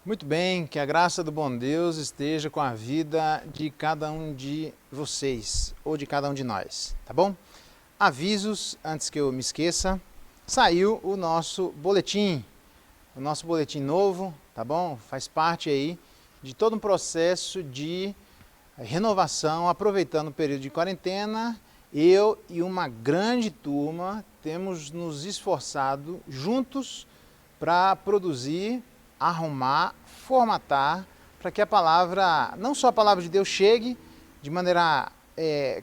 Muito bem, que a graça do bom Deus esteja com a vida de cada um de vocês, ou de cada um de nós, tá bom? Avisos, antes que eu me esqueça, saiu o nosso boletim novo, tá bom? Faz parte aí de todo um processo de renovação, aproveitando o período de quarentena. Eu e uma grande turma temos nos esforçado juntos para produzir, arrumar, formatar, para que a palavra, não só a palavra de Deus chegue de maneira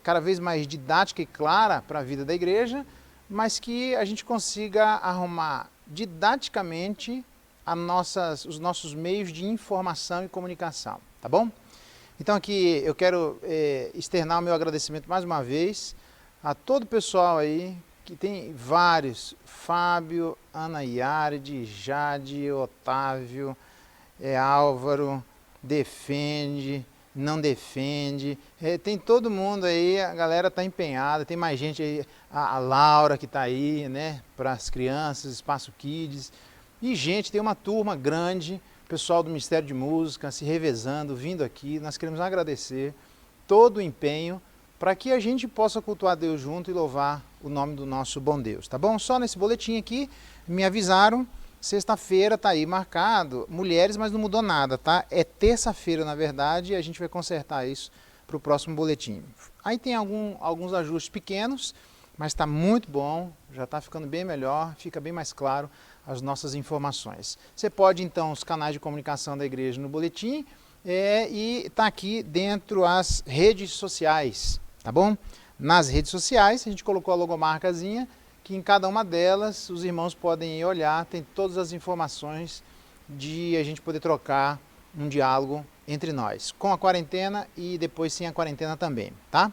cada vez mais didática e clara para a vida da igreja, mas que a gente consiga arrumar didaticamente os nossos meios de informação e comunicação, tá bom? Então aqui eu quero externar o meu agradecimento mais uma vez a todo o pessoal aí, que tem vários, Fábio, Ana Iarde, Jade, Otávio, Álvaro, defende, não defende, tem todo mundo aí, a galera está empenhada, tem mais gente aí, a Laura que está aí, né, para as crianças, Espaço Kids, e gente, tem uma turma grande, pessoal do Ministério de Música se revezando, vindo aqui, nós queremos agradecer todo o empenho para que a gente possa cultuar Deus junto e louvar o nome do nosso bom Deus, tá bom? Só nesse boletim aqui, me avisaram, sexta-feira tá aí marcado, mulheres, mas não mudou nada, tá? É terça-feira, na verdade, e a gente vai consertar isso para o próximo boletim. Aí tem alguns ajustes pequenos, mas está muito bom, já está ficando bem melhor, fica bem mais claro as nossas informações. Você pode, então, os canais de comunicação da igreja no boletim, e está aqui dentro as redes sociais, tá bom? Nas redes sociais, a gente colocou a logomarcazinha, que em cada uma delas os irmãos podem ir olhar, tem todas as informações de a gente poder trocar um diálogo entre nós, com a quarentena e depois sem a quarentena também, tá?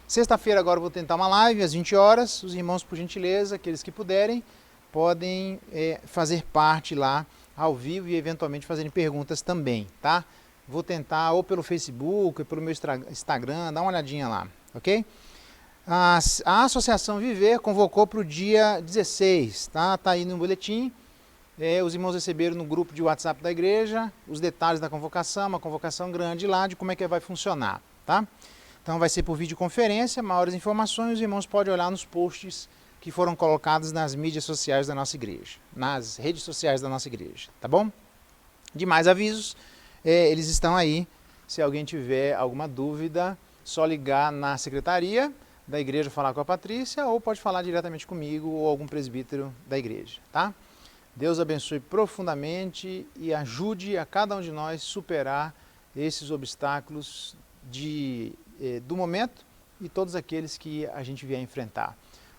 Sexta-feira agora eu vou tentar uma live às 20 horas, os irmãos, por gentileza, aqueles que puderem, podem fazer parte lá ao vivo e eventualmente fazerem perguntas também, tá? Vou tentar ou pelo Facebook, ou pelo meu Instagram, dá uma olhadinha lá, ok? A Associação Viver convocou para o dia 16, tá? Tá aí no boletim. Os irmãos receberam no grupo de WhatsApp da igreja os detalhes da convocação, uma convocação grande lá de como é que vai funcionar, tá? Então vai ser por videoconferência, maiores informações os irmãos podem olhar nos posts que foram colocados nas mídias sociais da nossa igreja, nas redes sociais da nossa igreja, tá bom? Demais avisos, eles estão aí, se alguém tiver alguma dúvida, só ligar na secretaria da igreja, falar com a Patrícia, ou pode falar diretamente comigo ou algum presbítero da igreja, tá? Deus abençoe profundamente e ajude a cada um de nós superar esses obstáculos do momento e todos aqueles que a gente vier enfrentar.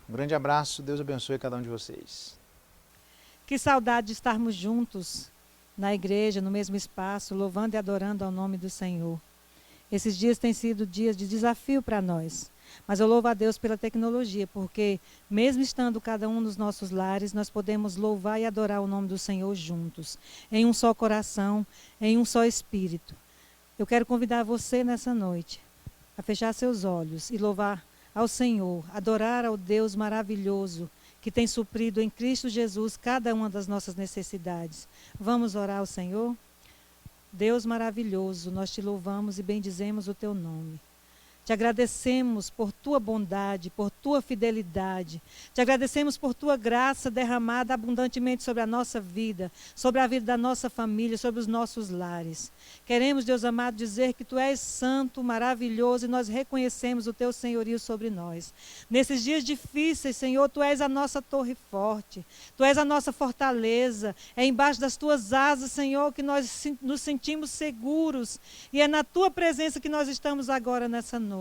Um grande abraço, Deus abençoe cada um de vocês. Que saudade de estarmos juntos na igreja, no mesmo espaço, louvando e adorando ao nome do Senhor. Esses dias têm sido dias de desafio para nós, mas eu louvo a Deus pela tecnologia, porque mesmo estando cada um nos nossos lares, nós podemos louvar e adorar o nome do Senhor juntos, em um só coração, em um só espírito. Eu quero convidar você nessa noite a fechar seus olhos e louvar ao Senhor, adorar ao Deus maravilhoso que tem suprido em Cristo Jesus cada uma das nossas necessidades. Vamos orar ao Senhor? Deus maravilhoso, nós te louvamos e bendizemos o teu nome. Te agradecemos por tua bondade, por tua fidelidade. Te agradecemos por tua graça derramada abundantemente sobre a nossa vida, sobre a vida da nossa família, sobre os nossos lares. Queremos, Deus amado, dizer que tu és santo, maravilhoso, e nós reconhecemos o teu senhorio sobre nós. Nesses dias difíceis, Senhor, tu és a nossa torre forte, tu és a nossa fortaleza. É embaixo das tuas asas, Senhor, que nós nos sentimos seguros, e é na tua presença que nós estamos agora nessa noite.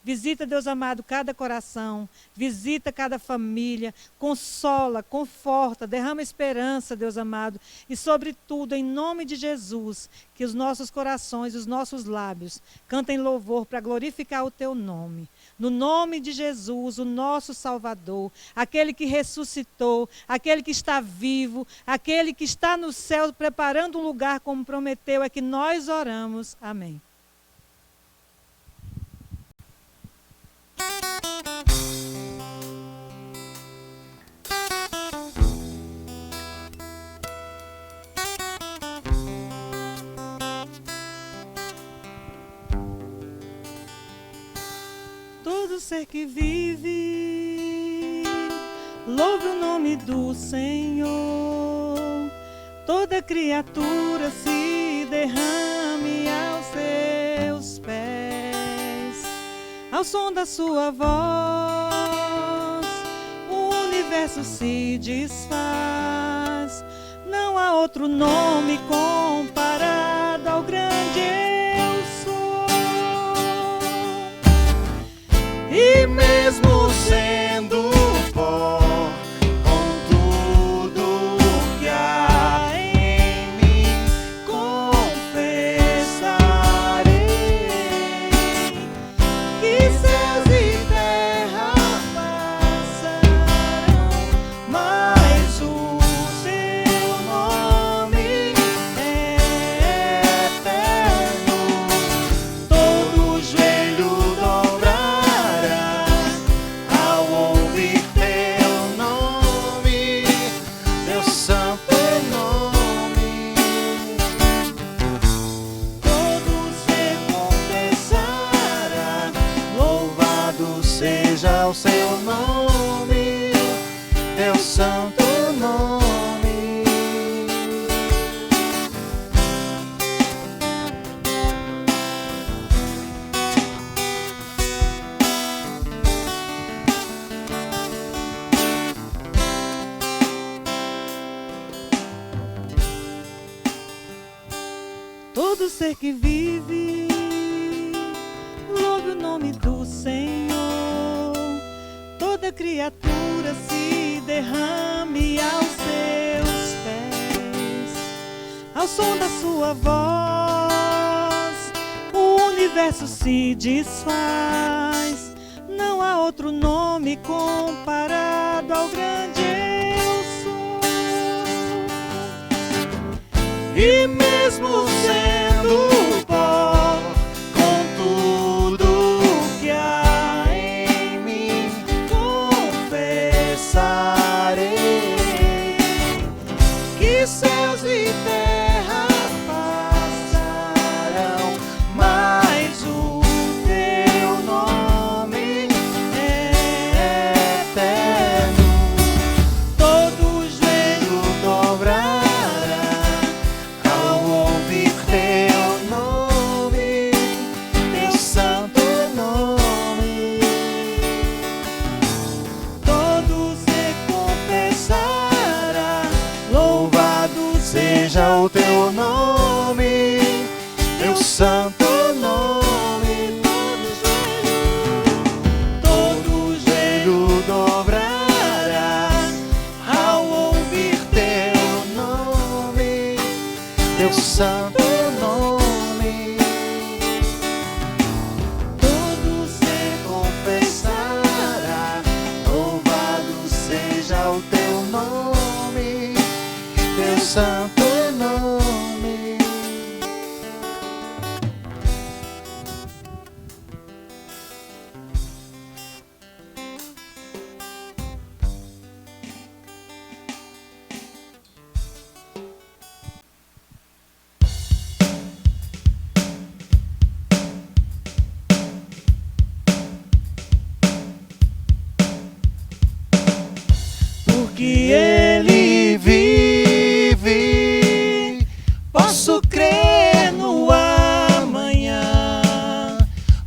Visita, Deus amado, cada coração, visita cada família, consola, conforta, derrama esperança, Deus amado, e sobretudo, em nome de Jesus, que os nossos corações, os nossos lábios cantem louvor para glorificar o teu nome. No nome de Jesus, o nosso Salvador, aquele que ressuscitou, aquele que está vivo, aquele que está no céu preparando um lugar como prometeu, é que nós oramos. Amém. Todo ser que vive, louve o nome do Senhor. Toda criatura se derrame aos seus pés. Ao som da sua voz, o universo se desfaz. Não há outro nome comparado ao grande eu sou. E mesmo sendo pó, com tudo que há em mim, confessarei Que céus e terra passarão, mas o seu nome é eterno. todo joelho dobrará ao ouvir teu nome, teu santo nome. Todo ser confessará, Louvado seja o seu nome, teu santo nome. todo ser que vive, louve o nome do Senhor. Toda criatura se derrame aos seus pés. Ao som da sua voz, o universo se desfaz. Não há outro nome comparado ao grande eu sou. E mesmo sendo pó, com tudo que há em mim, confessarei que céus e terra passarão, mas o teu nome é eterno. Todo joelho Dobrará ao ouvir teu nome, teu santo nome. todo ser confessará, Louvado seja o teu nome, teu santo nome. Todo joelho dobrará ao ouvir teu nome, teu santo nome. todo ser Confessará, louvado seja o teu nome, teu santo nome. porque Ele vive, posso crer no amanhã,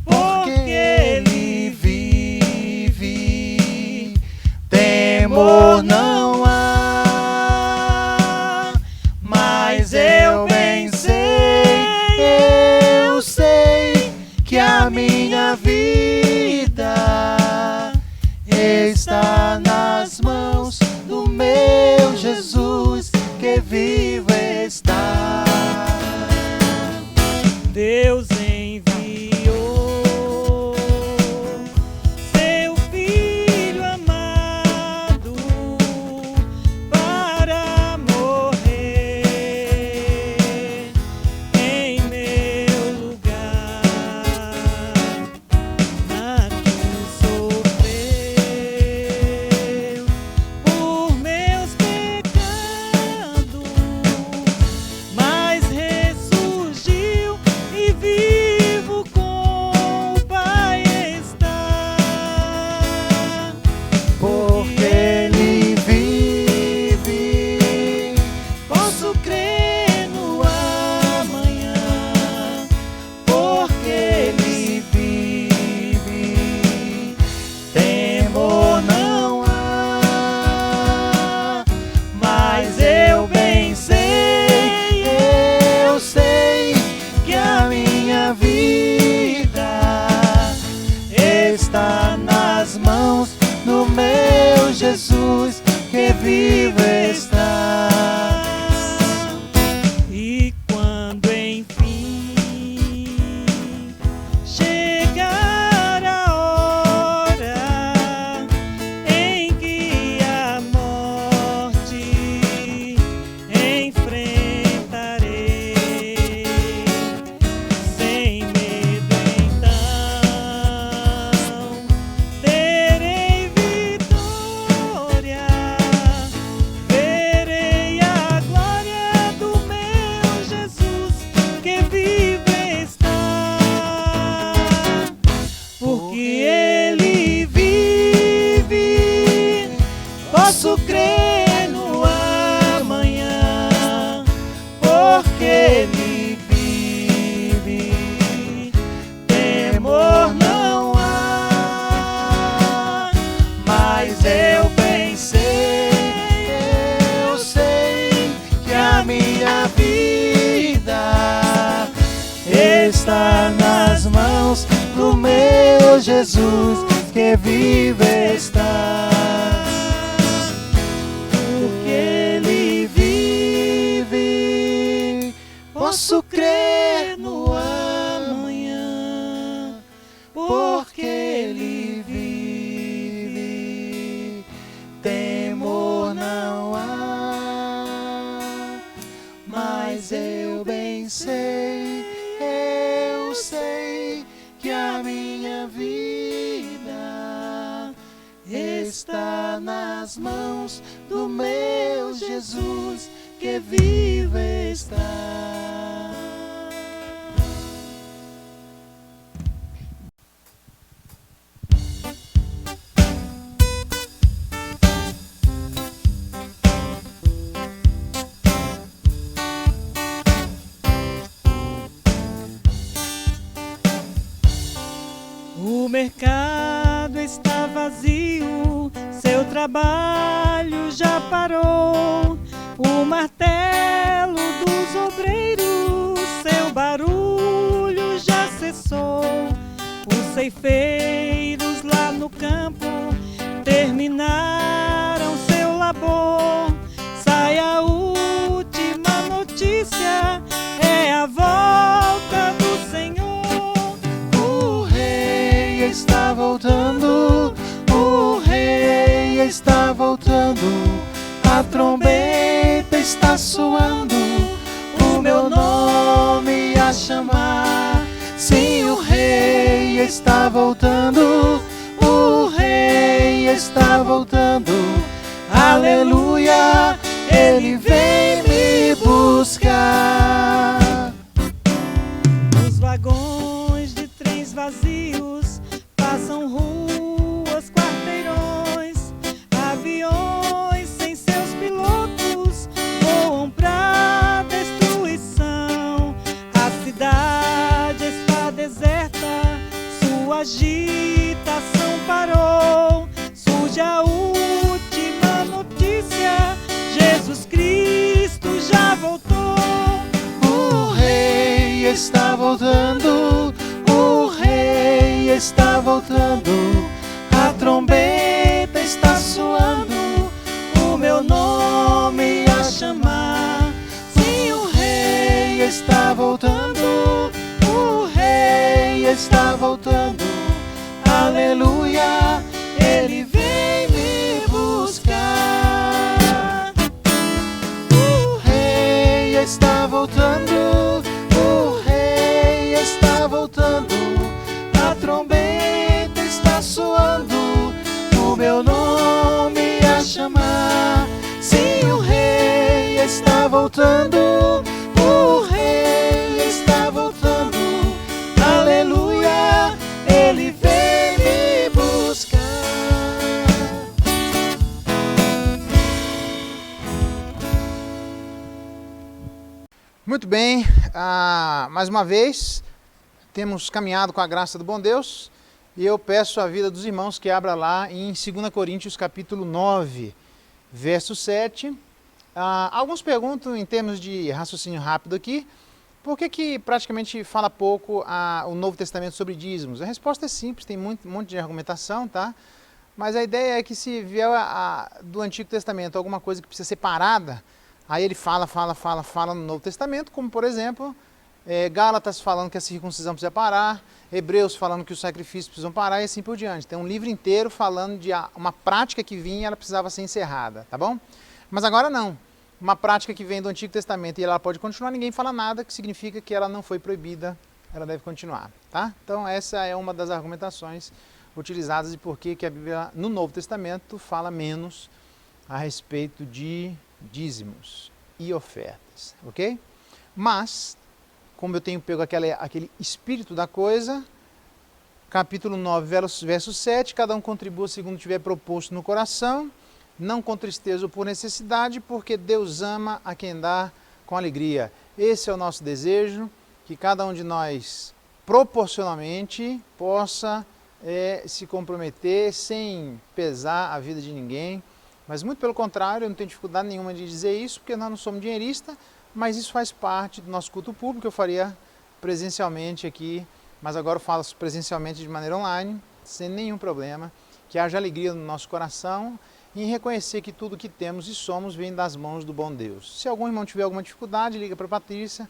porque Ele vive, temor não há, mas eu bem sei, eu sei que a minha vida está nas mãos do meu está nas mãos do meu Jesus que vive está. E quando enfim chegar a hora em que a morte enfrentarei, sem medo então terei vitória, verei a glória do meu Jesus que vive está, porque Ele vive, posso crer no amanhã, porque Ele vive, temor não há, Mas eu bem sei, eu sei que a minha vida está nas mãos do meu Jesus que vive está. Porque Ele vive, posso crer no amanhã, porque Ele vive, temor não há. Mas eu bem sei, eu sei que a minha vida está nas mãos do meu Jesus que vive está. O mercado está vazio, seu trabalho já parou. O martelo dos obreiros, seu barulho já cessou. Os ceifeiros lá no campo terminaram seu labor. Sai a última notícia, é a volta do Senhor. O rei está voltando, o rei está voltando, a trombeta está soando, o meu nome a chamar. Sim, o rei está voltando, o rei está voltando, aleluia, ele vem me buscar. Os vagões de trens vazios passam ruas, quarteirões, aviões sem seus pilotos voam pra destruição. A cidade está deserta, sua agitação parou. Surge a última notícia, Jesus Cristo já voltou. O rei está voltando, o rei está voltando, a trombeta está soando, o meu nome a chamar. Sim, o rei está voltando, o rei está voltando, aleluia, ele vem me buscar. O rei está voltando, o rei está voltando, a trombeta está soando, o meu nome a chamar. Sim, o rei está voltando, o rei está voltando, aleluia, ele vem me buscar. Muito bem, mais uma vez temos caminhado com a graça do bom Deus e eu peço a vida dos irmãos que abra lá em 2 Coríntios capítulo 9, verso 7. Alguns perguntam em termos de raciocínio rápido aqui, Por que praticamente fala pouco o Novo Testamento sobre dízimos? A resposta é simples, tem um monte de argumentação, tá? Mas a ideia é que se vier do Antigo Testamento alguma coisa que precisa ser parada, aí ele fala no Novo Testamento, como por exemplo, Gálatas falando que a circuncisão precisa parar, Hebreus falando que os sacrifícios precisam parar e assim por diante. Tem um livro inteiro falando de uma prática que vinha e ela precisava ser encerrada, tá bom? Mas agora não. Uma prática que vem do Antigo Testamento e ela pode continuar, ninguém fala nada, que significa que ela não foi proibida, ela deve continuar, tá? Então essa é uma das argumentações utilizadas de por que a Bíblia no Novo Testamento fala menos a respeito de dízimos e ofertas, ok? Mas, como eu tenho pego aquele espírito da coisa, capítulo 9, verso 7, cada um contribua segundo tiver proposto no coração, não com tristeza ou por necessidade, porque Deus ama a quem dá com alegria. Esse é o nosso desejo, que cada um de nós proporcionalmente possa se comprometer sem pesar a vida de ninguém, mas muito pelo contrário, eu não tenho dificuldade nenhuma de dizer isso, porque nós não somos dinheiristas, mas isso faz parte do nosso culto público. Eu faria presencialmente aqui, mas agora eu falo presencialmente de maneira online, sem nenhum problema, que haja alegria no nosso coração em reconhecer que tudo que temos e somos vem das mãos do bom Deus. Se algum irmão tiver alguma dificuldade, liga para a Patrícia,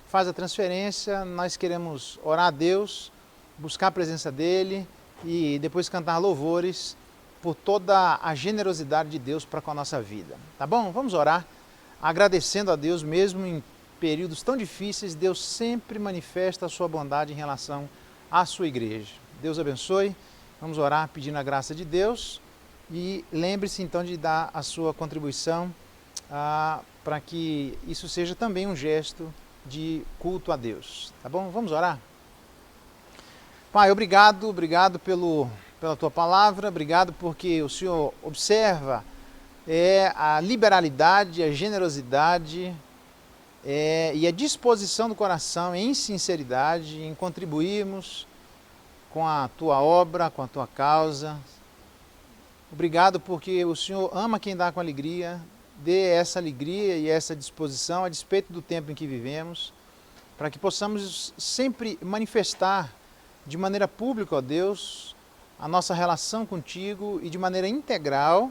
faz a transferência, nós queremos orar a Deus, buscar a presença dEle e depois cantar louvores por toda a generosidade de Deus para com a nossa vida. Tá bom? Vamos orar, agradecendo a Deus mesmo em períodos tão difíceis, Deus sempre manifesta a sua bondade em relação à sua igreja. Deus abençoe, vamos orar pedindo a graça de Deus e lembre-se então de dar a sua contribuição para que isso seja também um gesto de culto a Deus. Tá bom? Vamos orar? Pai, obrigado pela Tua palavra, obrigado porque o Senhor observa a liberalidade, a generosidade e a disposição do coração em sinceridade, em contribuirmos com a Tua obra, com a Tua causa. Obrigado porque o Senhor ama quem dá com alegria, dê essa alegria e essa disposição a despeito do tempo em que vivemos, para que possamos sempre manifestar de maneira pública, ó Deus, a nossa relação contigo e de maneira integral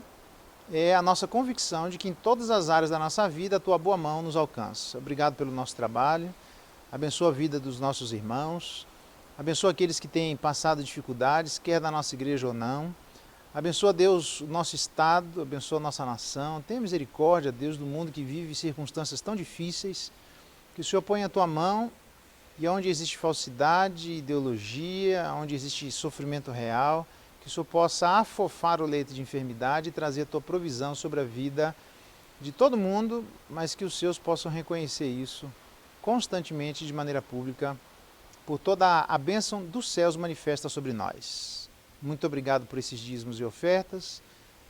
a nossa convicção de que em todas as áreas da nossa vida a Tua boa mão nos alcança. Obrigado pelo nosso trabalho, abençoa a vida dos nossos irmãos, abençoa aqueles que têm passado dificuldades, quer da nossa igreja ou não. Abençoa, Deus, o nosso estado, abençoa a nossa nação. Tenha misericórdia, Deus, do mundo que vive circunstâncias tão difíceis, que o Senhor ponha a Tua mão e onde existe falsidade, ideologia, onde existe sofrimento real, que o Senhor possa afofar o leito de enfermidade e trazer a Tua provisão sobre a vida de todo mundo, mas que os seus possam reconhecer isso constantemente de maneira pública, por toda a bênção dos céus manifesta sobre nós. Muito obrigado por esses dízimos e ofertas,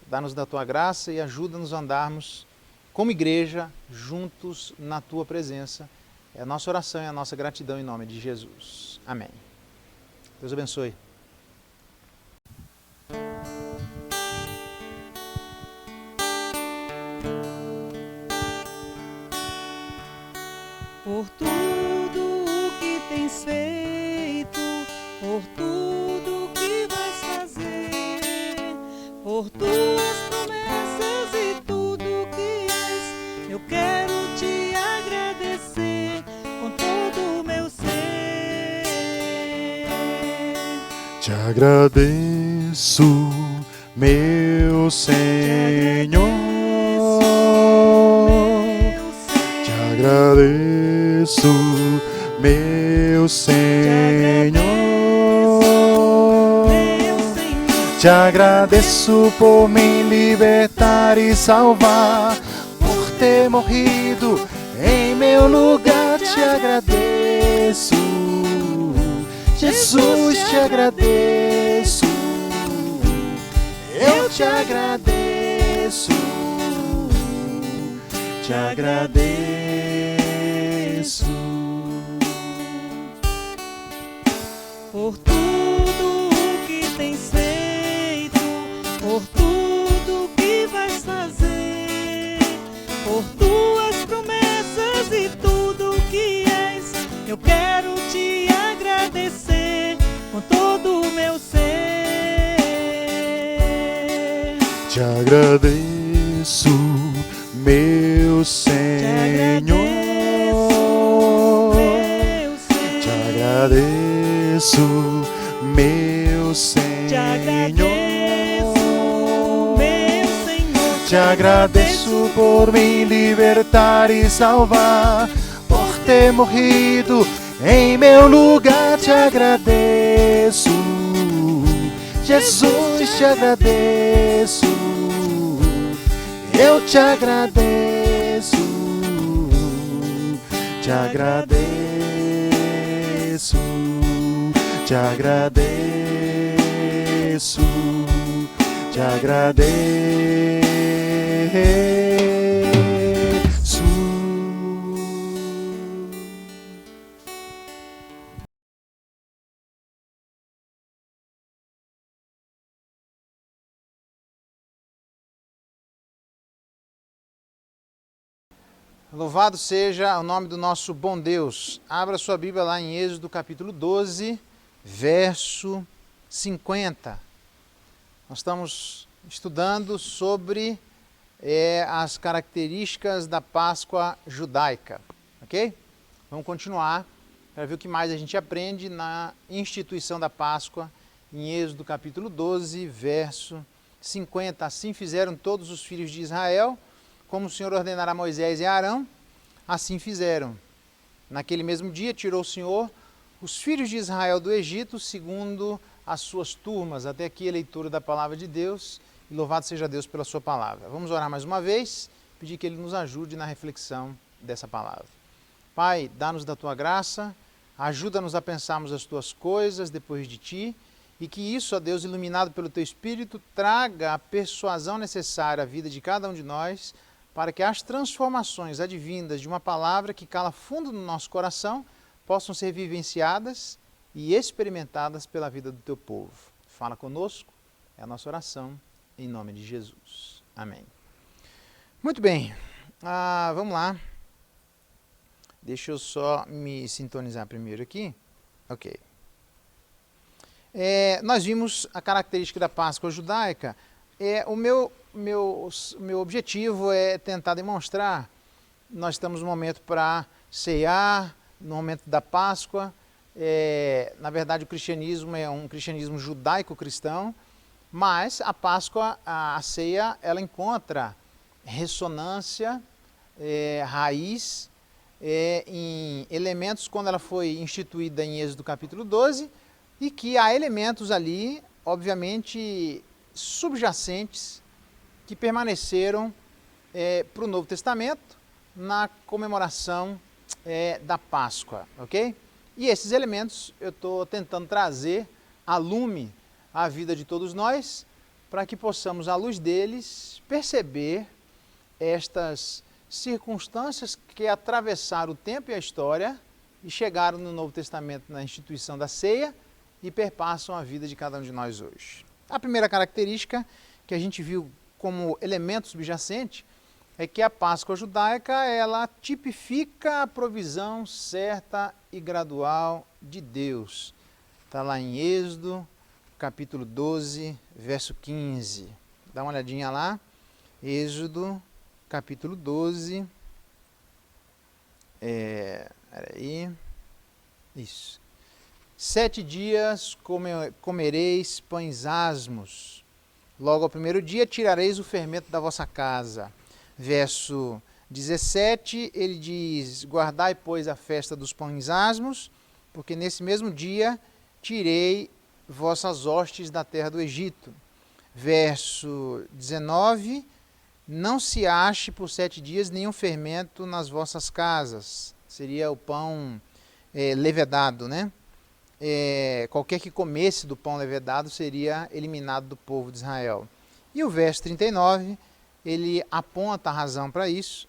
dá-nos da Tua graça e ajuda-nos a andarmos como igreja juntos na Tua presença. É a nossa oração e a nossa gratidão em nome de Jesus. Amém. Deus abençoe. Por tudo o que tens feito, por tudo o que vais fazer, por tuas promessas e tudo o que és, eu quero te agradecer com todo o meu ser. Te agradeço, meu Senhor. Te agradeço, meu Senhor. Te agradeço por me libertar e salvar, por ter morrido em meu lugar. Te agradeço, Jesus, te agradeço. Eu te agradeço, te agradeço. Por tudo o que tens feito, por tudo o que vais fazer, por tuas promessas e tudo o que és, Eu quero te agradecer com todo o meu ser. Te agradeço, meu Senhor. Te agradeço, meu Senhor. Te agradeço por me libertar e salvar, por ter morrido em meu lugar. Te agradeço, Jesus, te agradeço. Eu te agradeço, te agradeço, te agradeço, te agradeço. Louvado seja o nome do nosso bom Deus. Abra sua Bíblia lá em Êxodo capítulo 12, verso 50. Nós estamos estudando sobre as características da Páscoa judaica, ok? Vamos continuar para ver o que mais a gente aprende na instituição da Páscoa em Êxodo capítulo 12, verso 50. Assim fizeram todos os filhos de Israel, como o Senhor ordenara a Moisés e a Arão, assim fizeram. Naquele mesmo dia tirou o Senhor os filhos de Israel do Egito, segundo as suas turmas. Até aqui a leitura da palavra de Deus, e louvado seja Deus pela sua palavra. Vamos orar mais uma vez, pedir que Ele nos ajude na reflexão dessa palavra. Pai, dá-nos da Tua graça, ajuda-nos a pensarmos as Tuas coisas depois de Ti, e que isso, ó Deus, iluminado pelo Teu Espírito, traga a persuasão necessária à vida de cada um de nós, para que as transformações advindas de uma palavra que cala fundo no nosso coração possam ser vivenciadas e experimentadas pela vida do Teu povo. Fala conosco, é a nossa oração, em nome de Jesus. Amém. Muito bem, vamos lá. Deixa eu só me sintonizar primeiro aqui. Ok. Nós vimos a característica da Páscoa judaica. O meu objetivo é tentar demonstrar, nós estamos no momento para cear, no momento da Páscoa. Na verdade, o cristianismo é um cristianismo judaico-cristão, mas a Páscoa, a ceia, ela encontra ressonância, raiz, em elementos quando ela foi instituída em Êxodo capítulo 12, e que há elementos ali, obviamente, subjacentes, que permaneceram para o Novo Testamento na comemoração da Páscoa, ok? E esses elementos eu estou tentando trazer a lume à vida de todos nós, para que possamos, à luz deles, perceber estas circunstâncias que atravessaram o tempo e a história e chegaram no Novo Testamento na instituição da ceia e perpassam a vida de cada um de nós hoje. A primeira característica que a gente viu como elemento subjacente é que a Páscoa judaica, ela tipifica a provisão certa e gradual de Deus. Está lá em Êxodo, capítulo 12, verso 15. Dá uma olhadinha lá. Êxodo, capítulo 12. Peraí. Isso. 7 dias comereis pães asmos. Logo ao primeiro dia tirareis o fermento da vossa casa. Verso 17, ele diz: guardai, pois, a festa dos pães asmos, porque nesse mesmo dia tirei vossas hostes da terra do Egito. Verso 19, não se ache por 7 dias nenhum fermento nas vossas casas. Seria o pão levedado, né? Qualquer que comesse do pão levedado seria eliminado do povo de Israel. E o verso 39, ele aponta a razão para isso.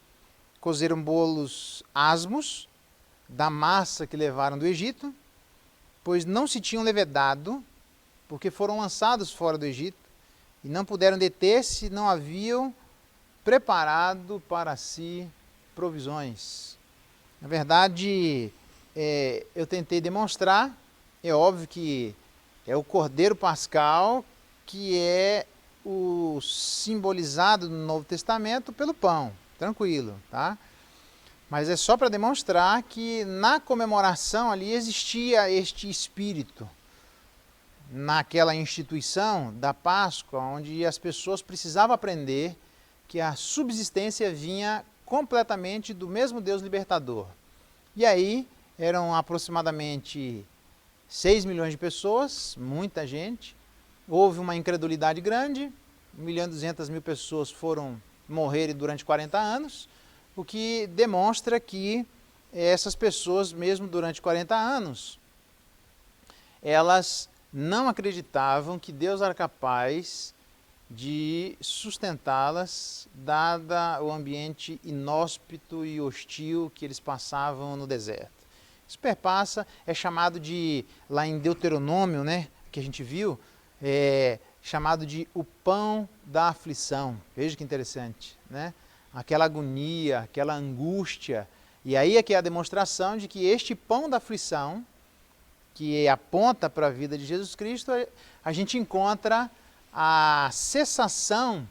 Cozeram bolos asmos da massa que levaram do Egito, pois não se tinham levedado, porque foram lançados fora do Egito, e não puderam deter-se, não haviam preparado para si provisões. Na verdade, eu tentei demonstrar, é óbvio que é o Cordeiro Pascal que é o simbolizado no Novo Testamento pelo pão, tranquilo, tá? Mas é só para demonstrar que na comemoração ali existia este espírito, naquela instituição da Páscoa, onde as pessoas precisavam aprender que a subsistência vinha completamente do mesmo Deus libertador. E aí eram aproximadamente 6 milhões de pessoas, muita gente. Houve uma incredulidade grande, 1.200.000 pessoas foram morrer durante 40 anos, o que demonstra que essas pessoas, mesmo durante 40 anos, elas não acreditavam que Deus era capaz de sustentá-las, dada o ambiente inóspito e hostil que eles passavam no deserto. Isso perpassa, é chamado de, lá em Deuteronômio, né, que a gente viu, é chamado de o pão da aflição. Veja que interessante, né? Aquela agonia, aquela angústia. E aí é que é a demonstração de que este pão da aflição, que aponta para a vida de Jesus Cristo, a gente encontra a cessação,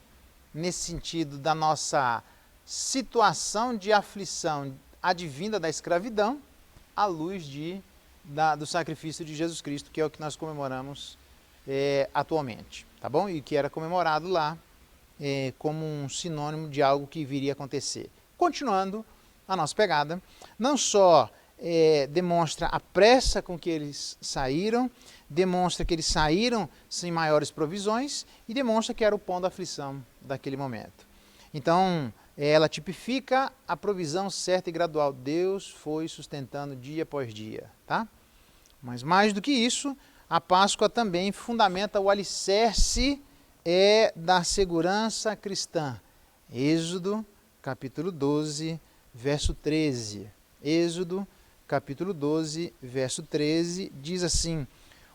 nesse sentido, da nossa situação de aflição advinda da escravidão, à luz do sacrifício de Jesus Cristo, que é o que nós comemoramos atualmente, tá bom? E que era comemorado lá como um sinônimo de algo que viria a acontecer. Continuando a nossa pegada, não só demonstra a pressa com que eles saíram, demonstra que eles saíram sem maiores provisões e demonstra que era o pão da aflição daquele momento. Então, ela tipifica a provisão certa e gradual. Deus foi sustentando dia após dia, tá? Mas mais do que isso, a Páscoa também fundamenta o alicerce da segurança cristã. Êxodo, capítulo 12, verso 13. Êxodo, capítulo 12, verso 13, diz assim: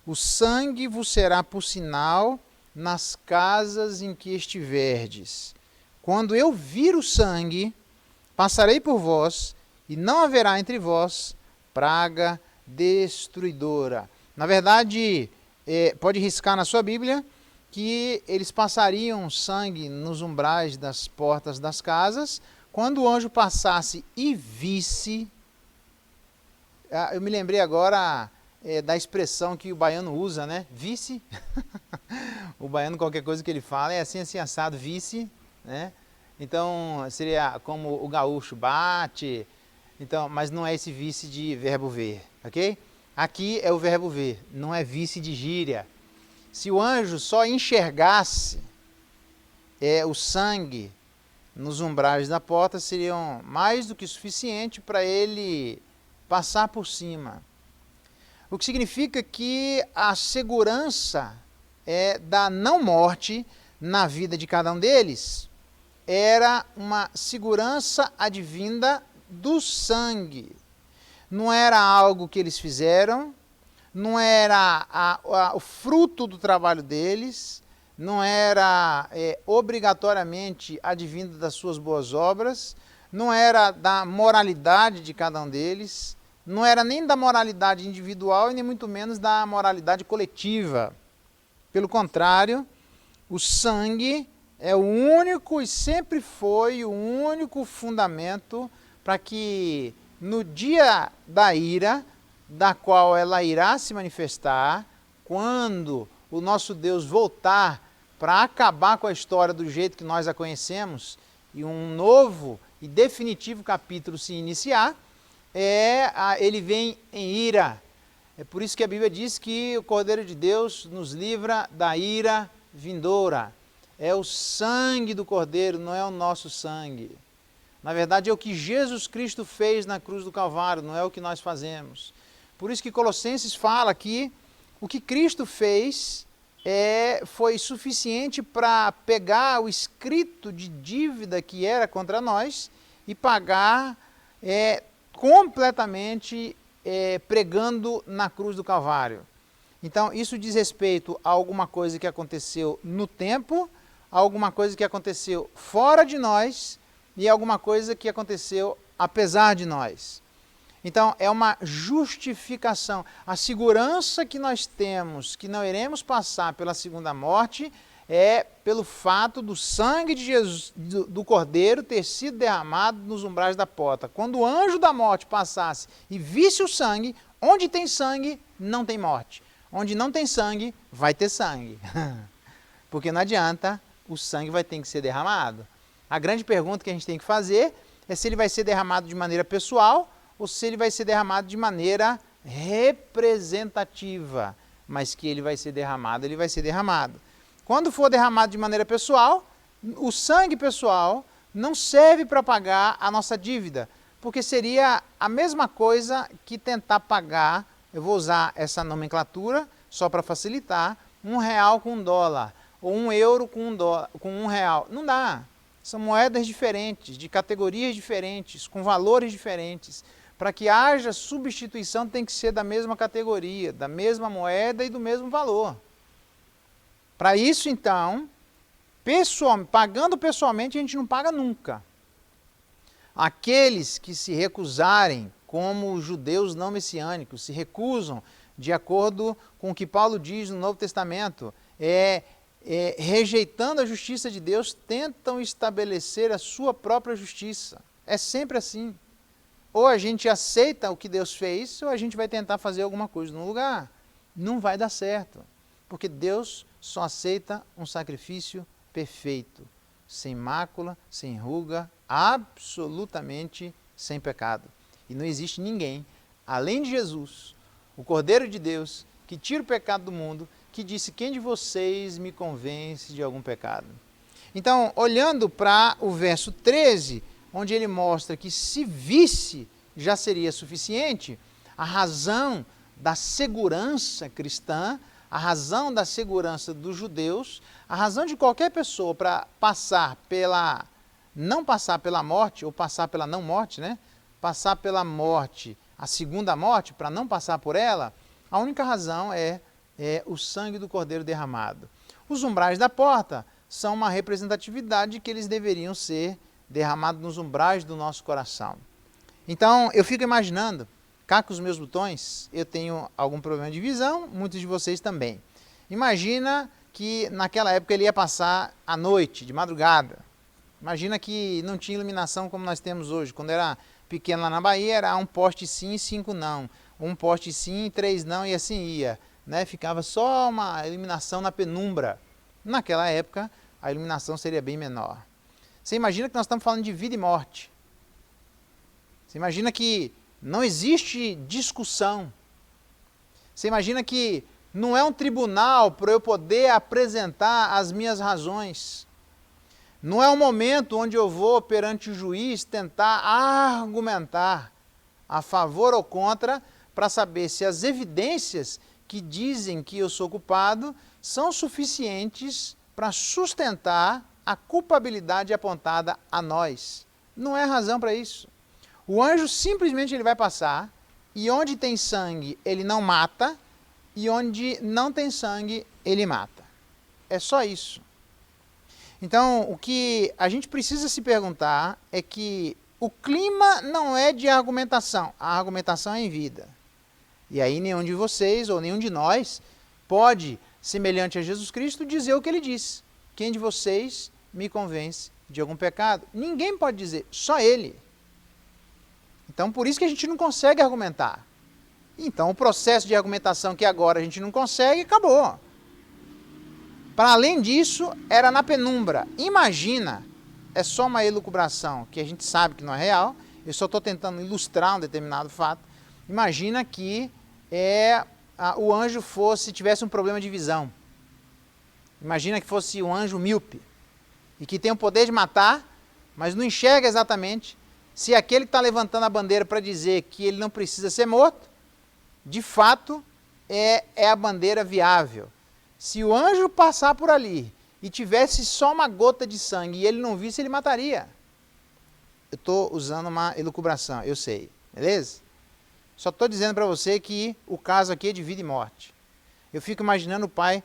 o sangue vos será por sinal nas casas em que estiverdes. Quando eu vir o sangue, passarei por vós, e não haverá entre vós praga destruidora. Na verdade, pode riscar na sua Bíblia que eles passariam sangue nos umbrais das portas das casas. Quando o anjo passasse e visse, eu me lembrei agora da expressão que o baiano usa, né? Visse. O baiano, qualquer coisa que ele fala, é assim, assim, assado, visse, né? Então, seria como o gaúcho bate, então, mas não é esse vice de verbo ver, ok? Aqui é o verbo ver, não é vice de gíria. Se o anjo só enxergasse o sangue nos umbrais da porta, seriam mais do que suficiente para ele passar por cima. O que significa que a segurança da não morte na vida de cada um deles era uma segurança advinda do sangue. Não era algo que eles fizeram, não era o fruto do trabalho deles, não era obrigatoriamente advindo das suas boas obras, não era da moralidade de cada um deles, não era nem da moralidade individual e nem muito menos da moralidade coletiva. Pelo contrário, o sangue é o único e sempre foi o único fundamento para que no dia da ira, da qual ela irá se manifestar, quando o nosso Deus voltar para acabar com a história do jeito que nós a conhecemos e um novo e definitivo capítulo se iniciar, ele vem em ira. É por isso que a Bíblia diz que o Cordeiro de Deus nos livra da ira vindoura. É o sangue do Cordeiro, não é o nosso sangue. Na verdade, é o que Jesus Cristo fez na cruz do Calvário, não é o que nós fazemos. Por isso que Colossenses fala que o que Cristo fez foi suficiente para pegar o escrito de dívida que era contra nós e pagar completamente pregando na cruz do Calvário. Então, isso diz respeito a alguma coisa que aconteceu no tempo, a alguma coisa que aconteceu fora de nós e alguma coisa que aconteceu apesar de nós. Então, é uma justificação. A segurança que nós temos, que não iremos passar pela segunda morte, é pelo fato do sangue de Jesus, do Cordeiro ter sido derramado nos umbrais da porta. Quando o anjo da morte passasse e visse o sangue, onde tem sangue, não tem morte. Onde não tem sangue, vai ter sangue. Porque não adianta, o sangue vai ter que ser derramado. A grande pergunta que a gente tem que fazer é se ele vai ser derramado de maneira pessoal ou se ele vai ser derramado de maneira representativa. Mas que ele vai ser derramado, ele vai ser derramado. Quando for derramado de maneira pessoal, o sangue pessoal não serve para pagar a nossa dívida, porque seria a mesma coisa que tentar pagar, eu vou usar essa nomenclatura só para facilitar, R$1 com $1, ou €1 com R$1. Não dá. São moedas diferentes, de categorias diferentes, com valores diferentes. Para que haja substituição tem que ser da mesma categoria, da mesma moeda e do mesmo valor. Para isso, então, pagando pessoalmente, a gente não paga nunca. Aqueles que se recusarem, como os judeus não messiânicos, se recusam, de acordo com o que Paulo diz no Novo Testamento, rejeitando a justiça de Deus, tentam estabelecer a sua própria justiça. É sempre assim. Ou a gente aceita o que Deus fez, ou a gente vai tentar fazer alguma coisa no lugar. Não vai dar certo, porque Deus só aceita um sacrifício perfeito, sem mácula, sem ruga, absolutamente sem pecado. E não existe ninguém, além de Jesus, o Cordeiro de Deus, que tira o pecado do mundo, que disse: quem de vocês me convence de algum pecado? Então, olhando para o verso 13, onde ele mostra que se visse já seria suficiente, a razão da segurança cristã, a razão da segurança dos judeus, a razão de qualquer pessoa para não passar pela morte, ou passar pela não morte, né? Passar pela morte, a segunda morte, para não passar por ela, a única razão é o sangue do Cordeiro derramado. Os umbrais da porta são uma representatividade que eles deveriam ser derramados nos umbrais do nosso coração. Então, eu fico imaginando, cá com os meus botões, eu tenho algum problema de visão, muitos de vocês também. Imagina que naquela época ele ia passar à noite, de madrugada. Imagina que não tinha iluminação como nós temos hoje. Quando era pequeno lá na Bahia, era um poste sim e 5 não. Um poste sim e 3 não, e assim ia. Né? Ficava só uma iluminação na penumbra. Naquela época, a iluminação seria bem menor. Você imagina que nós estamos falando de vida e morte. Você imagina que não existe discussão. Você imagina que não é um tribunal para eu poder apresentar as minhas razões. Não é um momento onde eu vou perante o juiz tentar argumentar a favor ou contra para saber se as evidências que dizem que eu sou culpado são suficientes para sustentar a culpabilidade apontada a nós. Não é razão para isso. O anjo simplesmente ele vai passar, e onde tem sangue ele não mata, e onde não tem sangue ele mata. É só isso. Então, o que a gente precisa se perguntar é que o clima não é de argumentação, a argumentação é em vida. E aí nenhum de vocês, ou nenhum de nós, pode, semelhante a Jesus Cristo, dizer o que ele disse. Quem de vocês me convence de algum pecado? Ninguém pode dizer, só ele. Então, por isso que a gente não consegue argumentar. Então, o processo de argumentação que agora a gente não consegue, acabou. Para além disso, era na penumbra. Imagina, é só uma elucubração, que a gente sabe que não é real, eu só estou tentando ilustrar um determinado fato. Imagina que o anjo tivesse um problema de visão. Imagina que fosse um anjo míope, e que tem o poder de matar, mas não enxerga exatamente. Se aquele que está levantando a bandeira para dizer que ele não precisa ser morto, de fato é a bandeira viável. Se o anjo passar por ali e tivesse só uma gota de sangue e ele não visse, ele mataria. Eu estou usando uma elucubração, eu sei, beleza? Só estou dizendo para você que o caso aqui é de vida e morte. Eu fico imaginando o pai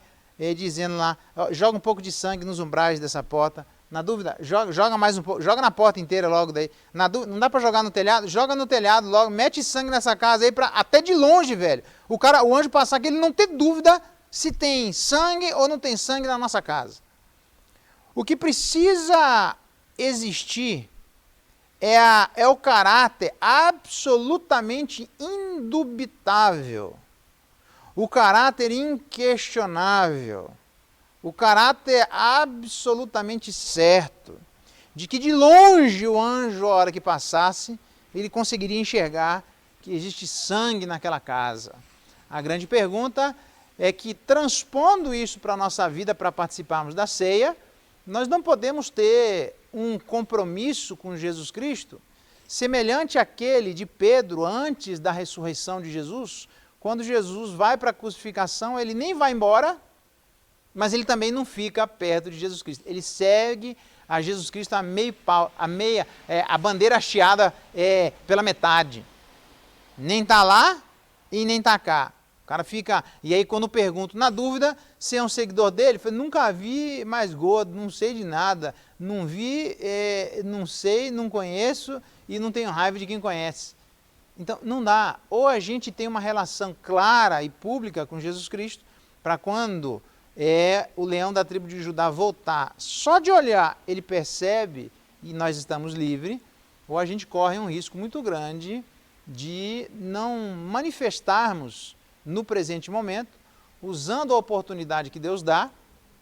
dizendo lá, joga um pouco de sangue nos umbrais dessa porta, Na dúvida, joga mais um pouco, joga na porta inteira logo daí. Na dúvida, não dá para jogar no telhado? Joga no telhado logo, mete sangue nessa casa aí, até de longe, velho. O anjo passar aqui, ele não ter dúvida se tem sangue ou não tem sangue na nossa casa. O que precisa existir é o caráter absolutamente indubitável, o caráter inquestionável, o caráter absolutamente certo, de que de longe o anjo, a hora que passasse, ele conseguiria enxergar que existe sangue naquela casa. A grande pergunta é que, transpondo isso para a nossa vida, para participarmos da ceia, nós não podemos ter um compromisso com Jesus Cristo semelhante àquele de Pedro antes da ressurreição de Jesus. Quando Jesus vai para a crucificação, ele nem vai embora, mas ele também não fica perto de Jesus Cristo. Ele segue a Jesus Cristo a bandeira hasteada pela metade. Nem está lá e nem está cá. O cara fica... E aí quando pergunto, na dúvida, se é um seguidor dele, eu falo, nunca vi mais gordo, não sei de nada, não vi, não sei, não conheço e não tenho raiva de quem conhece. Então não dá. Ou a gente tem uma relação clara e pública com Jesus Cristo, para quando o leão da tribo de Judá voltar, só de olhar ele percebe e nós estamos livres, ou a gente corre um risco muito grande de não manifestarmos no presente momento, usando a oportunidade que Deus dá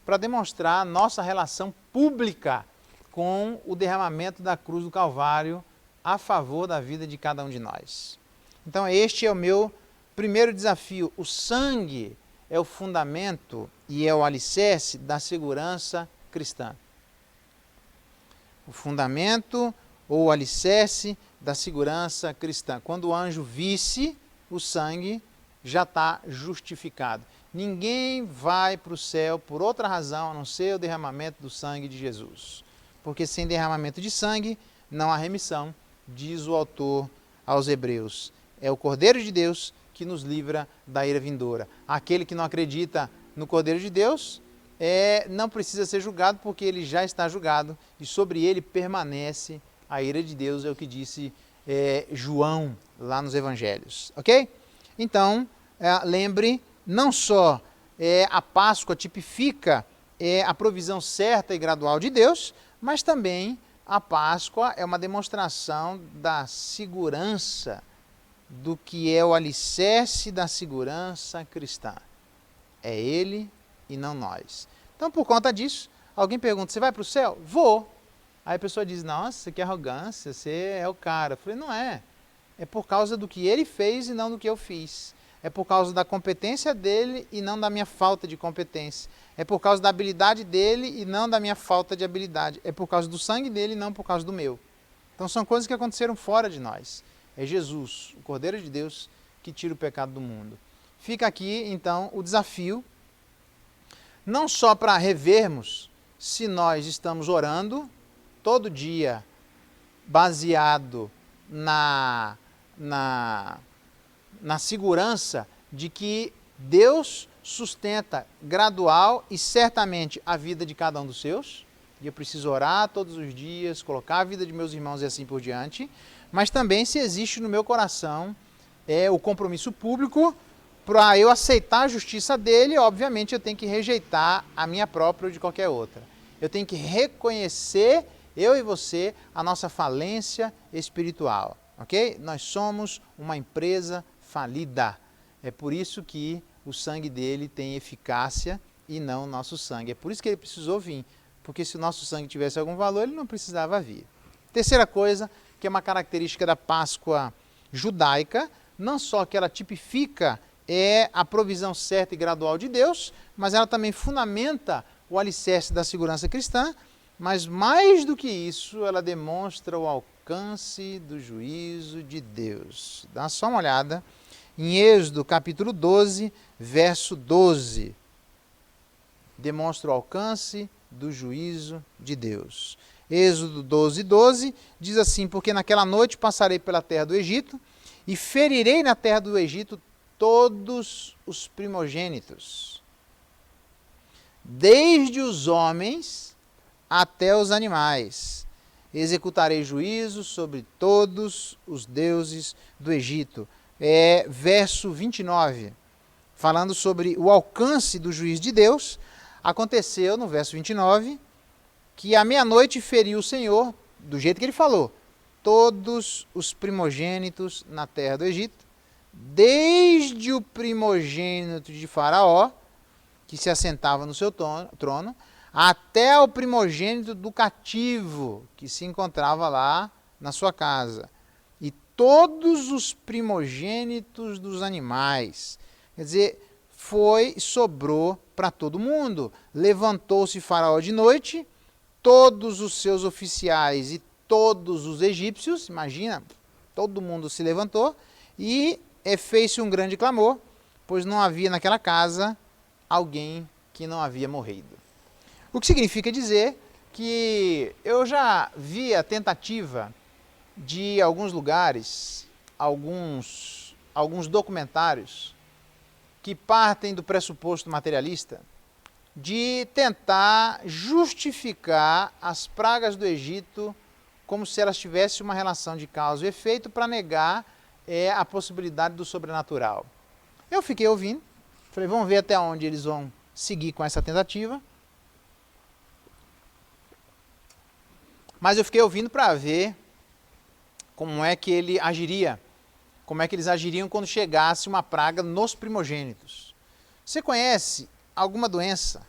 para demonstrar nossa relação pública com o derramamento da cruz do Calvário a favor da vida de cada um de nós. Então este é o meu primeiro desafio. O sangue é o fundamento e é o alicerce da segurança cristã. O fundamento ou o alicerce da segurança cristã. Quando o anjo visse o sangue, já está justificado. Ninguém vai para o céu por outra razão a não ser o derramamento do sangue de Jesus. Porque sem derramamento de sangue não há remissão, diz o autor aos Hebreus. É o Cordeiro de Deus que nos livra da ira vindoura. Aquele que não acredita no Cordeiro de Deus não precisa ser julgado, porque ele já está julgado e sobre ele permanece a ira de Deus, é o que disse João lá nos Evangelhos. Ok? Então, lembre, não só a Páscoa tipifica a provisão certa e gradual de Deus, mas também a Páscoa é uma demonstração da segurança, do que é o alicerce da segurança cristã. É Ele e não nós. Então, por conta disso, alguém pergunta, você vai para o céu? Vou. Aí a pessoa diz, nossa, que arrogância, você é o cara. Eu falei, não é. É por causa do que ele fez e não do que eu fiz. É por causa da competência dele e não da minha falta de competência. É por causa da habilidade dele e não da minha falta de habilidade. É por causa do sangue dele e não por causa do meu. Então são coisas que aconteceram fora de nós. É Jesus, o Cordeiro de Deus, que tira o pecado do mundo. Fica aqui, então, o desafio, não só para revermos se nós estamos orando todo dia baseado na segurança de que Deus sustenta gradual e certamente a vida de cada um dos seus, e eu preciso orar todos os dias, colocar a vida de meus irmãos e assim por diante, mas também se existe no meu coração o compromisso público para eu aceitar a justiça dele, obviamente eu tenho que rejeitar a minha própria ou de qualquer outra. Eu tenho que reconhecer, eu e você, a nossa falência espiritual, ok? Nós somos uma empresa falida. É por isso que o sangue dele tem eficácia e não o nosso sangue. É por isso que ele precisou vir, porque se o nosso sangue tivesse algum valor, ele não precisava vir. Terceira coisa, que é uma característica da Páscoa judaica, não só que ela tipifica a provisão certa e gradual de Deus, mas ela também fundamenta o alicerce da segurança cristã, mas mais do que isso, ela demonstra o alcance do juízo de Deus. Dá só uma olhada em Êxodo capítulo 12, verso 12. Demonstra o alcance do juízo de Deus. Êxodo 12, 12 diz assim, porque naquela noite passarei pela terra do Egito e ferirei na terra do Egito todos os primogênitos, desde os homens até os animais. Executarei juízo sobre todos os deuses do Egito. Verso 29, falando sobre o alcance do juízo de Deus. Aconteceu, no verso 29, que à meia-noite feriu o Senhor, do jeito que ele falou, todos os primogênitos na terra do Egito, desde o primogênito de Faraó, que se assentava no seu trono, até o primogênito do cativo, que se encontrava lá na sua casa. E todos os primogênitos dos animais. Quer dizer, sobrou para todo mundo. Levantou-se Faraó de noite, todos os seus oficiais e todos os egípcios, imagina, todo mundo se levantou, e fez-se um grande clamor, pois não havia naquela casa alguém que não havia morrido. O que significa dizer que eu já vi a tentativa de alguns lugares, alguns documentários que partem do pressuposto materialista de tentar justificar as pragas do Egito como se elas tivessem uma relação de causa e efeito para negar a possibilidade do sobrenatural. Eu fiquei ouvindo, falei, vamos ver até onde eles vão seguir com essa tentativa. Mas eu fiquei ouvindo para ver como é que ele agiria, como é que eles agiriam quando chegasse uma praga nos primogênitos. Você conhece alguma doença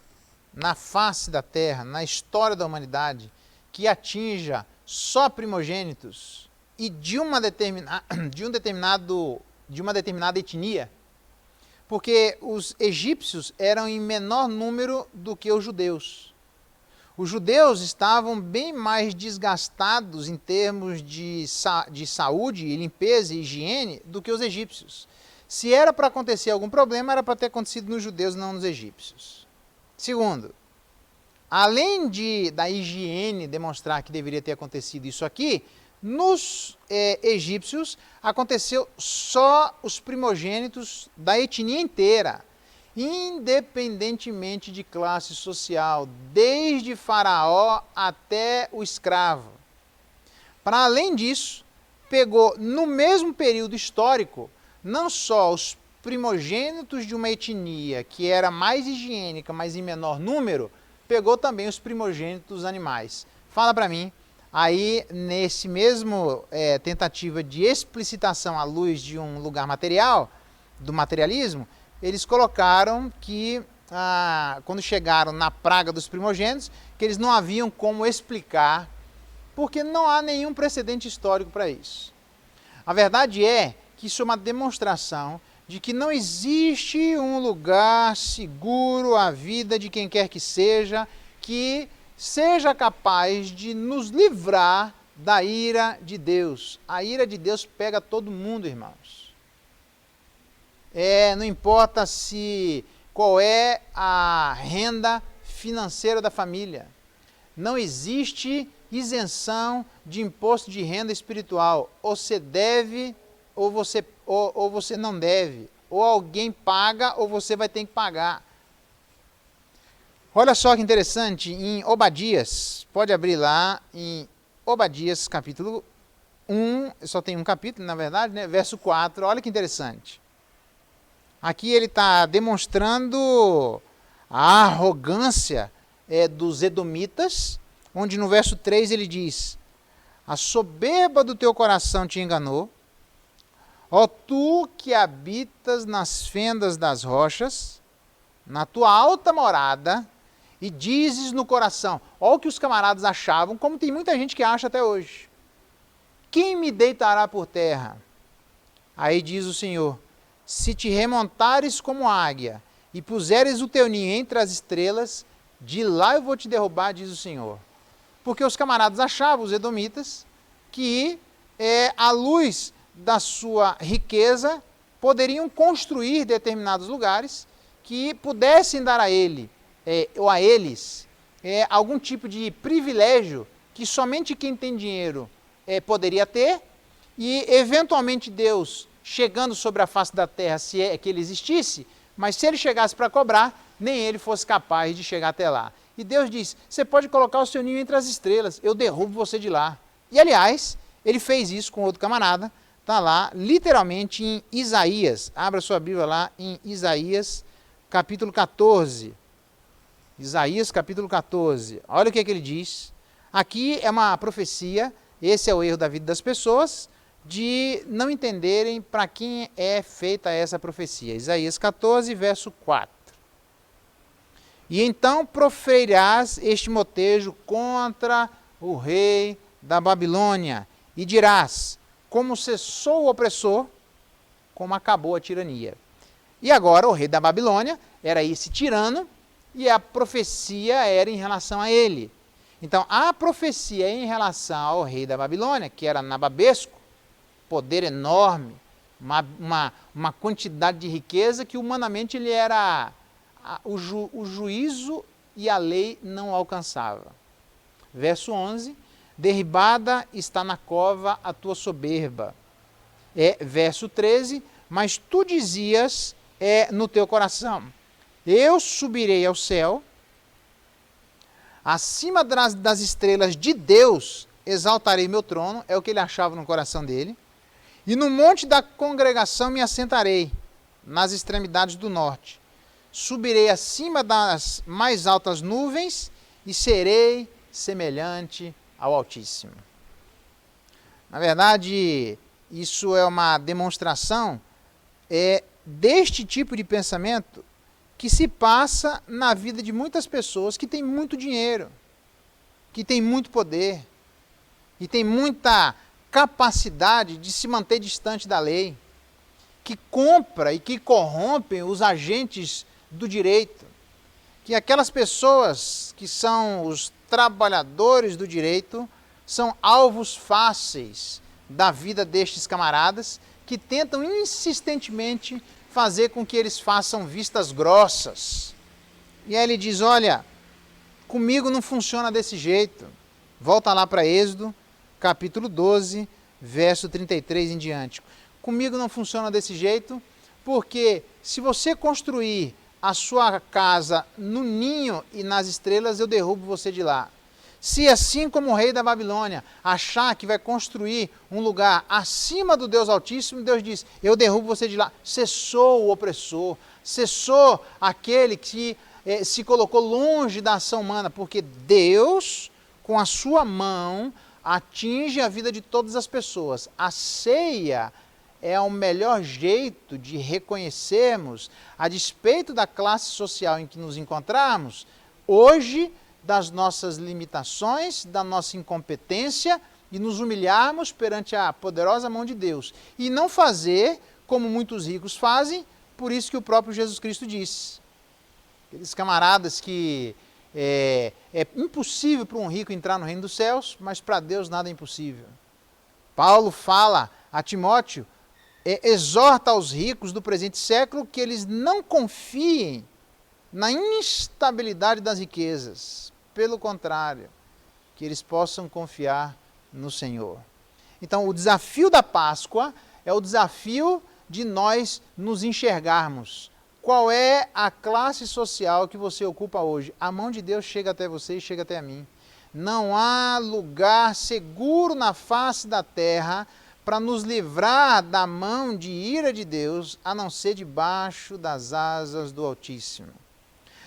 na face da terra, na história da humanidade, que atinja só primogênitos e de uma determinada etnia? Porque os egípcios eram em menor número do que os judeus. Os judeus estavam bem mais desgastados em termos de saúde, limpeza e higiene do que os egípcios. Se era para acontecer algum problema, era para ter acontecido nos judeus, não nos egípcios. Segundo, além da higiene demonstrar que deveria ter acontecido isso aqui, nos egípcios aconteceu só os primogênitos da etnia inteira, independentemente de classe social, desde Faraó até o escravo. Para além disso, pegou no mesmo período histórico, não só os primogênitos de uma etnia que era mais higiênica, mas em menor número, pegou também os primogênitos dos animais. Fala para mim, aí nesse mesmo tentativa de explicitação à luz de um lugar material, do materialismo, eles colocaram que, quando chegaram na praga dos primogênitos, que eles não haviam como explicar, porque não há nenhum precedente histórico para isso. A verdade é que isso é uma demonstração de que não existe um lugar seguro à vida de quem quer que seja capaz de nos livrar da ira de Deus. A ira de Deus pega todo mundo, irmãos. Não importa qual é a renda financeira da família. Não existe isenção de imposto de renda espiritual. Ou você deve, ou você não deve. Ou alguém paga, ou você vai ter que pagar. Olha só que interessante, em Obadias, pode abrir lá, em Obadias capítulo 1, só tem um capítulo, na verdade, né? Verso 4, olha que interessante. Aqui ele está demonstrando a arrogância dos edomitas, onde no verso 3 ele diz: a soberba do teu coração te enganou, ó tu que habitas nas fendas das rochas, na tua alta morada, e dizes no coração, olha o que os camaradas achavam, como tem muita gente que acha até hoje. Quem me deitará por terra? Aí diz o Senhor, se te remontares como águia e puseres o teu ninho entre as estrelas, de lá eu vou te derrubar, diz o Senhor. Porque os camaradas achavam, os edomitas, que à luz da sua riqueza poderiam construir determinados lugares que pudessem dar a ele ou a eles algum tipo de privilégio que somente quem tem dinheiro poderia ter, e eventualmente Deus chegando sobre a face da terra, se é que ele existisse, mas se ele chegasse para cobrar, nem ele fosse capaz de chegar até lá. E Deus diz, você pode colocar o seu ninho entre as estrelas, eu derrubo você de lá. E aliás, ele fez isso com outro camarada, está lá literalmente em Isaías. Abra sua Bíblia lá em Isaías capítulo 14. Isaías capítulo 14. Olha o que ele diz. Aqui é uma profecia, esse é o erro da vida das pessoas, de não entenderem para quem é feita essa profecia. Isaías 14, verso 4. E então proferirás este motejo contra o rei da Babilônia, e dirás, como cessou o opressor, como acabou a tirania. E agora o rei da Babilônia era esse tirano, e a profecia era em relação a ele. Então a profecia em relação ao rei da Babilônia, que era nababesco, poder enorme, uma quantidade de riqueza que humanamente ele era... O juízo e a lei não alcançava. Verso 11, derribada está na cova a tua soberba. Verso 13, mas tu dizias no teu coração, eu subirei ao céu, acima das estrelas de Deus exaltarei meu trono, é o que ele achava no coração dele, e no monte da congregação me assentarei, nas extremidades do norte. Subirei acima das mais altas nuvens e serei semelhante ao Altíssimo. Na verdade, isso é uma demonstração deste tipo de pensamento que se passa na vida de muitas pessoas que têm muito dinheiro, que têm muito poder, e têm muita capacidade de se manter distante da lei, que compra e que corrompem os agentes do direito, que aquelas pessoas que são os trabalhadores do direito são alvos fáceis da vida destes camaradas que tentam insistentemente fazer com que eles façam vistas grossas. E aí ele diz, olha, comigo não funciona desse jeito. Volta lá para Êxodo, capítulo 12, verso 33 em diante. Comigo não funciona desse jeito, porque se você construir a sua casa no ninho e nas estrelas, eu derrubo você de lá. Se assim como o rei da Babilônia achar que vai construir um lugar acima do Deus Altíssimo, Deus diz, eu derrubo você de lá. Cessou o opressor, cessou aquele que se colocou longe da ação humana, porque Deus, com a sua mão, atinge a vida de todas as pessoas. A ceia é o melhor jeito de reconhecermos, a despeito da classe social em que nos encontramos, hoje, das nossas limitações, da nossa incompetência, e nos humilharmos perante a poderosa mão de Deus. E não fazer como muitos ricos fazem, por isso que o próprio Jesus Cristo disse. Aqueles camaradas que é impossível para um rico entrar no reino dos céus, mas para Deus nada é impossível. Paulo fala a Timóteo, exorta aos ricos do presente século que eles não confiem na instabilidade das riquezas. Pelo contrário, que eles possam confiar no Senhor. Então, o desafio da Páscoa é o desafio de nós nos enxergarmos. Qual é a classe social que você ocupa hoje? A mão de Deus chega até você e chega até a mim. Não há lugar seguro na face da terra para nos livrar da mão de ira de Deus, a não ser debaixo das asas do Altíssimo.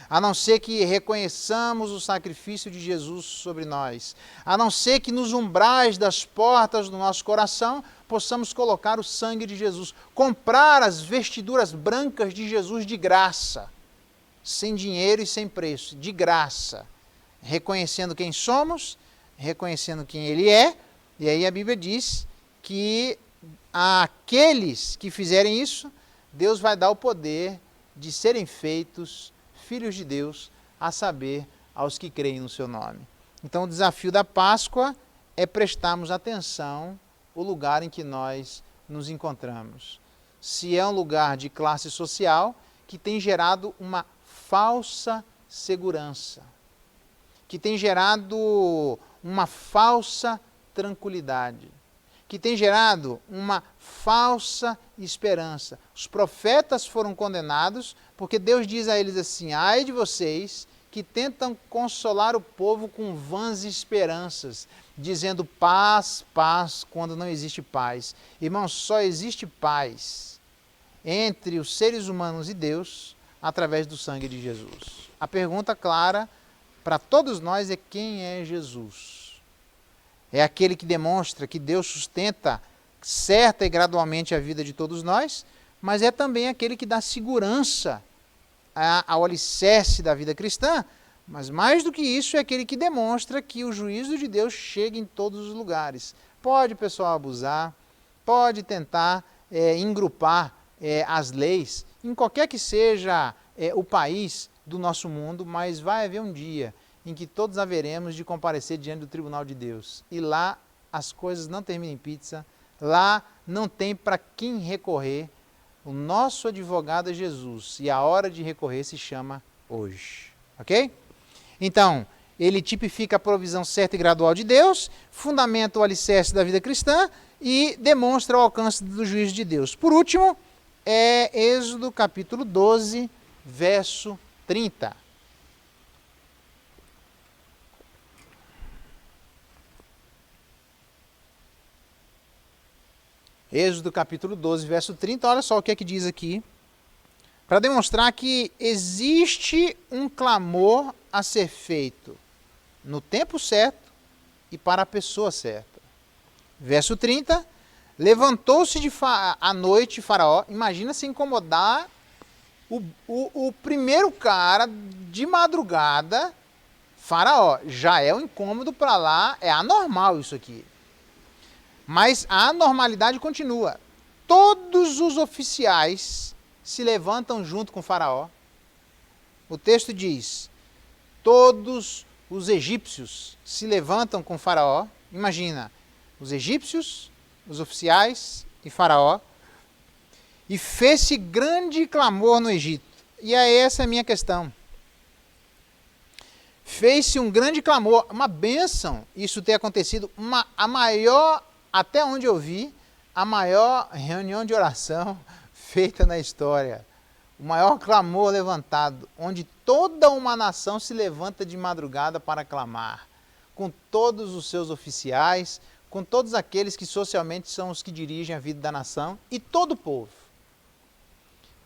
A não ser que reconheçamos o sacrifício de Jesus sobre nós. A não ser que nos umbrais das portas do nosso coração possamos colocar o sangue de Jesus. Comprar as vestiduras brancas de Jesus de graça. Sem dinheiro e sem preço. De graça. Reconhecendo quem somos, reconhecendo quem Ele é. E aí a Bíblia diz que àqueles que fizerem isso, Deus vai dar o poder de serem feitos filhos de Deus, a saber, aos que creem no seu nome. Então o desafio da Páscoa é prestarmos atenção ao lugar em que nós nos encontramos. Se é um lugar de classe social que tem gerado uma falsa segurança, que tem gerado uma falsa tranquilidade, que tem gerado uma falsa esperança. Os profetas foram condenados porque Deus diz a eles assim, ai de vocês que tentam consolar o povo com vãs esperanças, dizendo paz, paz, quando não existe paz. Irmãos, só existe paz entre os seres humanos e Deus através do sangue de Jesus. A pergunta clara para todos nós é: quem é Jesus? É aquele que demonstra que Deus sustenta certa e gradualmente a vida de todos nós, mas é também aquele que dá segurança ao alicerce da vida cristã, mas mais do que isso é aquele que demonstra que o juízo de Deus chega em todos os lugares. Pode o pessoal abusar, pode tentar engrupar as leis, em qualquer que seja o país do nosso mundo, mas vai haver um dia em que todos haveremos de comparecer diante do tribunal de Deus. E lá as coisas não terminam em pizza, lá não tem para quem recorrer. O nosso advogado é Jesus, e a hora de recorrer se chama hoje. Ok? Então, ele tipifica a provisão certa e gradual de Deus, fundamenta o alicerce da vida cristã e demonstra o alcance do juízo de Deus. Por último, Êxodo capítulo 12, verso 30. Êxodo capítulo 12, verso 30, olha só o que é que diz aqui, para demonstrar que existe um clamor a ser feito no tempo certo e para a pessoa certa. Verso 30, levantou-se à noite Faraó, imagina se incomodar o primeiro cara de madrugada, Faraó, já é um incômodo para lá, é anormal isso aqui. Mas a anormalidade continua. Todos os oficiais se levantam junto com Faraó. O texto diz, todos os egípcios se levantam com Faraó. Imagina, os egípcios, os oficiais e Faraó. E fez-se grande clamor no Egito. E aí essa é a minha questão. Fez-se um grande clamor, uma bênção isso ter acontecido, a maior, até onde eu vi, a maior reunião de oração feita na história. O maior clamor levantado, onde toda uma nação se levanta de madrugada para clamar, com todos os seus oficiais, com todos aqueles que socialmente são os que dirigem a vida da nação e todo o povo.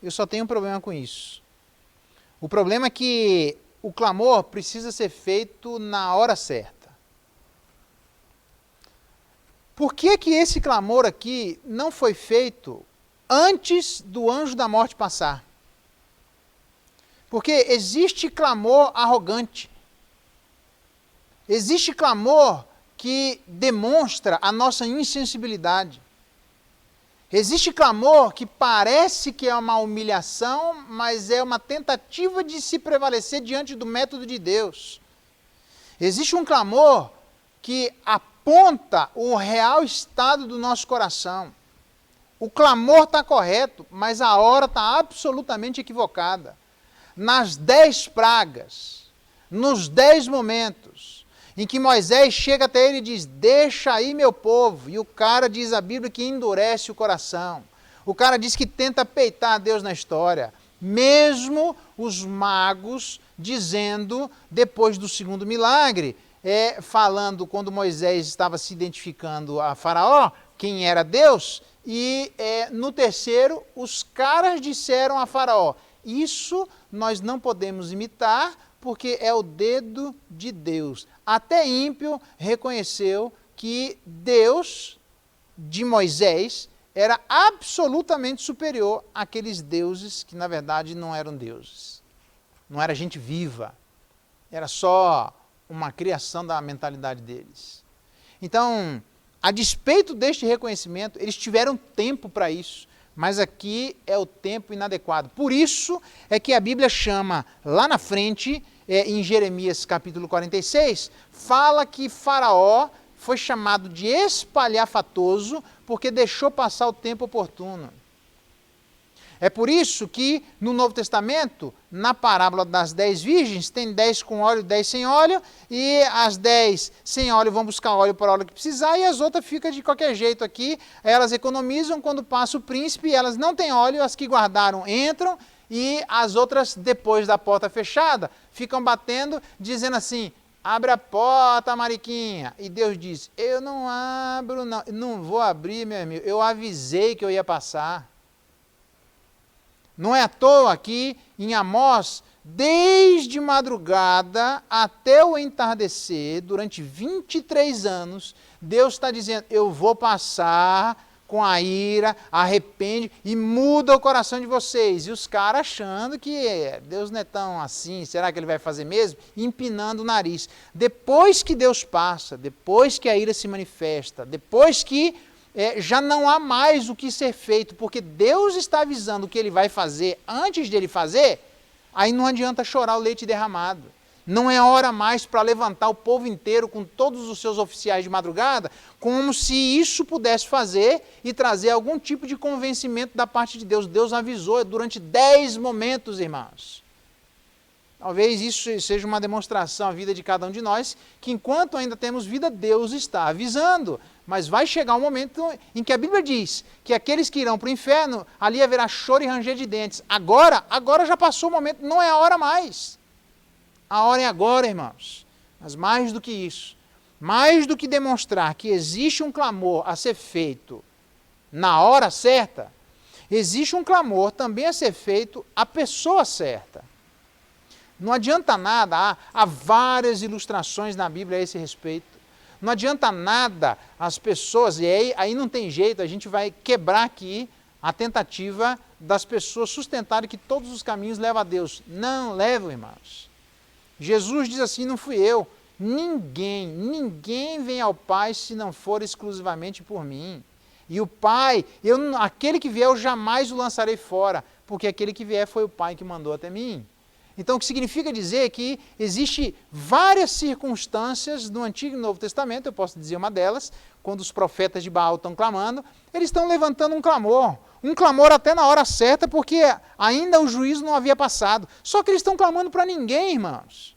Eu só tenho um problema com isso. O problema é que o clamor precisa ser feito na hora certa. Por que que esse clamor aqui não foi feito antes do anjo da morte passar? Porque existe clamor arrogante. Existe clamor que demonstra a nossa insensibilidade. Existe clamor que parece que é uma humilhação, mas é uma tentativa de se prevalecer diante do método de Deus. Existe um clamor que aponta o real estado do nosso coração. O clamor está correto, mas a hora está absolutamente equivocada. Nas 10 pragas, nos 10 momentos em que Moisés chega até ele e diz, deixa aí meu povo, e o cara diz a Bíblia que endurece o coração. O cara diz que tenta peitar a Deus na história. Mesmo os magos dizendo, depois do segundo milagre, falando quando Moisés estava se identificando a Faraó, quem era Deus, e no terceiro, os caras disseram a Faraó, isso nós não podemos imitar, porque é o dedo de Deus. Até ímpio reconheceu que Deus de Moisés era absolutamente superior àqueles deuses que na verdade não eram deuses. Não era gente viva. Era só uma criação da mentalidade deles. Então, a despeito deste reconhecimento, eles tiveram tempo para isso. Mas aqui é o tempo inadequado. Por isso é que a Bíblia chama, lá na frente, em Jeremias capítulo 46, fala que Faraó foi chamado de espalhafatoso porque deixou passar o tempo oportuno. É por isso que no Novo Testamento, na parábola das 10 virgens, tem 10 com óleo e 10 sem óleo, e as 10 sem óleo vão buscar óleo para a hora que precisar, e as outras ficam de qualquer jeito aqui, elas economizam, quando passa o príncipe, elas não têm óleo, as que guardaram entram, e as outras, depois da porta fechada, ficam batendo, dizendo assim, abre a porta, Mariquinha. E Deus diz, eu não abro, não vou abrir, meu amigo, eu avisei que eu ia passar. Não é à toa aqui em Amós, desde madrugada até o entardecer, durante 23 anos, Deus está dizendo, eu vou passar com a ira, arrepende e muda o coração de vocês. E os caras achando que Deus não é tão assim, será que ele vai fazer mesmo? Empinando o nariz. Depois que Deus passa, depois que a ira se manifesta, depois que já não há mais o que ser feito, porque Deus está avisando o que ele vai fazer antes de ele fazer, aí não adianta chorar o leite derramado. Não é hora mais para levantar o povo inteiro com todos os seus oficiais de madrugada, como se isso pudesse fazer e trazer algum tipo de convencimento da parte de Deus. Deus avisou durante 10 momentos, irmãos. Talvez isso seja uma demonstração à vida de cada um de nós, que enquanto ainda temos vida, Deus está avisando. Mas vai chegar um momento em que a Bíblia diz que aqueles que irão para o inferno, ali haverá choro e ranger de dentes. Agora já passou o momento, não é a hora mais. A hora é agora, irmãos. Mas mais do que isso, mais do que demonstrar que existe um clamor a ser feito na hora certa, existe um clamor também a ser feito à pessoa certa. Não adianta nada, há várias ilustrações na Bíblia a esse respeito. Não adianta nada as pessoas, e aí não tem jeito, a gente vai quebrar aqui a tentativa das pessoas sustentarem que todos os caminhos levam a Deus. Não levam, irmãos. Jesus diz assim, não fui eu, ninguém vem ao Pai se não for exclusivamente por mim. E o Pai, aquele que vier eu jamais o lançarei fora, porque aquele que vier foi o Pai que mandou até mim. Então, o que significa dizer que existe várias circunstâncias no Antigo e Novo Testamento, eu posso dizer uma delas, quando os profetas de Baal estão clamando, eles estão levantando um clamor até na hora certa, porque ainda o juízo não havia passado. Só que eles estão clamando para ninguém, irmãos.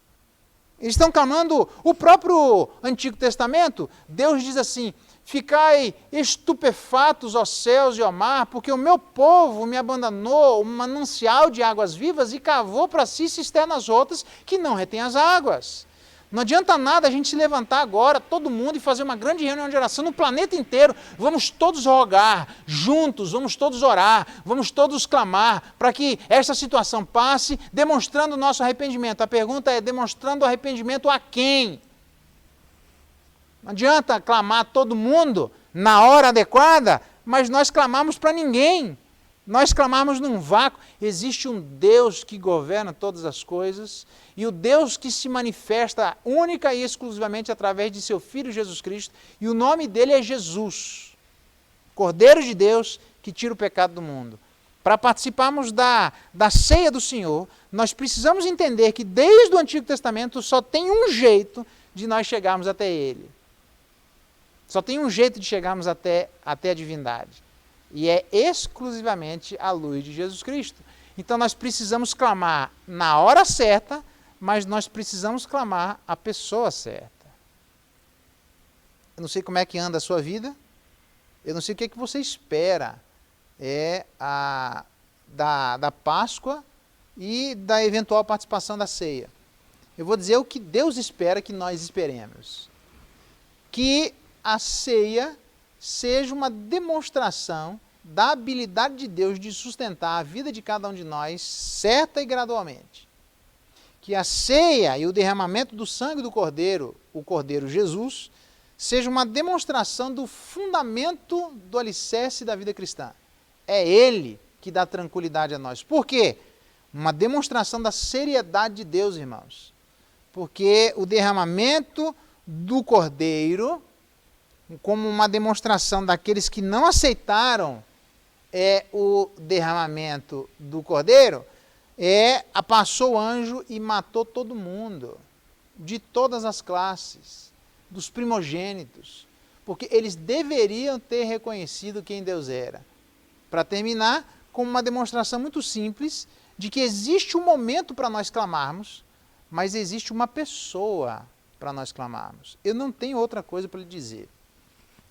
Eles estão clamando, o próprio Antigo Testamento, Deus diz assim, ficai estupefatos, ó céus e ó mar, porque o meu povo me abandonou um manancial de águas vivas e cavou para si cisternas rotas que não retém as águas. Não adianta nada a gente se levantar agora, todo mundo, e fazer uma grande reunião de oração no planeta inteiro. Vamos todos rogar juntos, vamos todos orar, vamos todos clamar para que essa situação passe, demonstrando o nosso arrependimento. A pergunta é, demonstrando arrependimento a quem? Não adianta clamar todo mundo na hora adequada, mas nós clamamos para ninguém. Nós clamamos num vácuo. Existe um Deus que governa todas as coisas e o Deus que se manifesta única e exclusivamente através de seu Filho Jesus Cristo, e o nome dele é Jesus, Cordeiro de Deus que tira o pecado do mundo. Para participarmos da ceia do Senhor, nós precisamos entender que desde o Antigo Testamento só tem um jeito de nós chegarmos até Ele. Só tem um jeito de chegarmos até a divindade. E é exclusivamente a luz de Jesus Cristo. Então nós precisamos clamar na hora certa, mas nós precisamos clamar a pessoa certa. Eu não sei como é que anda a sua vida, eu não sei o que é que você espera da Páscoa e da eventual participação da ceia. Eu vou dizer o que Deus espera que nós esperemos. Que a ceia seja uma demonstração da habilidade de Deus de sustentar a vida de cada um de nós certa e gradualmente. Que a ceia e o derramamento do sangue do Cordeiro, o Cordeiro Jesus, seja uma demonstração do fundamento do alicerce da vida cristã. É Ele que dá tranquilidade a nós. Por quê? Uma demonstração da seriedade de Deus, irmãos. Porque o derramamento do Cordeiro, como uma demonstração daqueles que não aceitaram o derramamento do Cordeiro, passou o anjo e matou todo mundo, de todas as classes, dos primogênitos, porque eles deveriam ter reconhecido quem Deus era. Para terminar, com uma demonstração muito simples de que existe um momento para nós clamarmos, mas existe uma pessoa para nós clamarmos. Eu não tenho outra coisa para lhe dizer.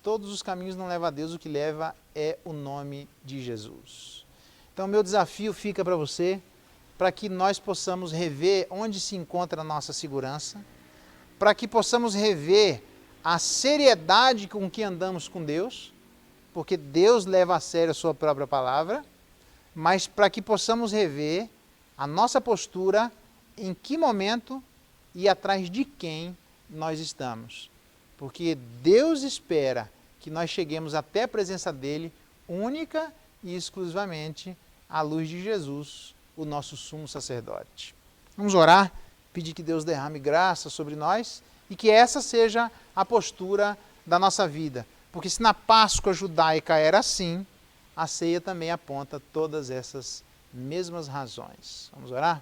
Todos os caminhos não levam a Deus, o que leva é o nome de Jesus. Então, meu desafio fica para você, para que nós possamos rever onde se encontra a nossa segurança, para que possamos rever a seriedade com que andamos com Deus, porque Deus leva a sério a sua própria palavra, mas para que possamos rever a nossa postura, em que momento e atrás de quem nós estamos. Porque Deus espera que nós cheguemos até a presença dele única e exclusivamente à luz de Jesus, o nosso sumo sacerdote. Vamos orar, pedir que Deus derrame graça sobre nós e que essa seja a postura da nossa vida. Porque se na Páscoa judaica era assim, a ceia também aponta todas essas mesmas razões. Vamos orar?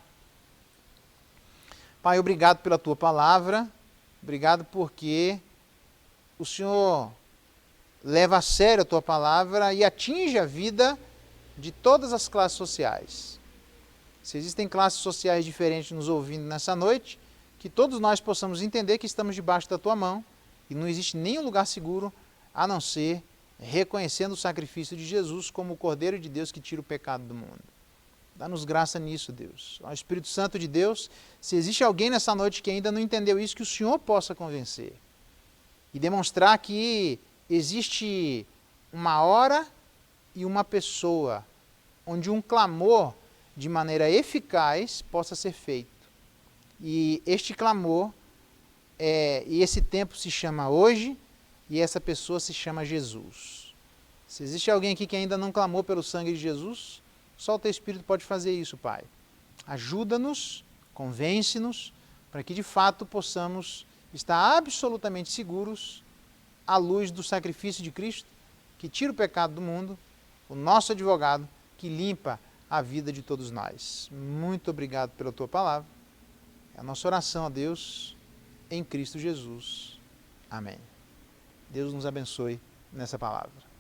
Pai, obrigado pela tua palavra, obrigado porque o Senhor leva a sério a tua palavra e atinge a vida de todas as classes sociais. Se existem classes sociais diferentes nos ouvindo nessa noite, que todos nós possamos entender que estamos debaixo da tua mão e não existe nenhum lugar seguro a não ser reconhecendo o sacrifício de Jesus como o Cordeiro de Deus que tira o pecado do mundo. Dá-nos graça nisso, Deus. Ó Espírito Santo de Deus, se existe alguém nessa noite que ainda não entendeu isso, que o Senhor possa convencer e demonstrar que existe uma hora e uma pessoa onde um clamor de maneira eficaz possa ser feito. E este clamor, e esse tempo se chama hoje, e essa pessoa se chama Jesus. Se existe alguém aqui que ainda não clamou pelo sangue de Jesus, só o teu Espírito pode fazer isso, Pai. Ajuda-nos, convence-nos, para que de fato possamos estar absolutamente seguros à luz do sacrifício de Cristo, que tira o pecado do mundo, o nosso advogado, que limpa a vida de todos nós. Muito obrigado pela tua palavra. É a nossa oração a Deus em Cristo Jesus. Amém. Deus nos abençoe nessa palavra.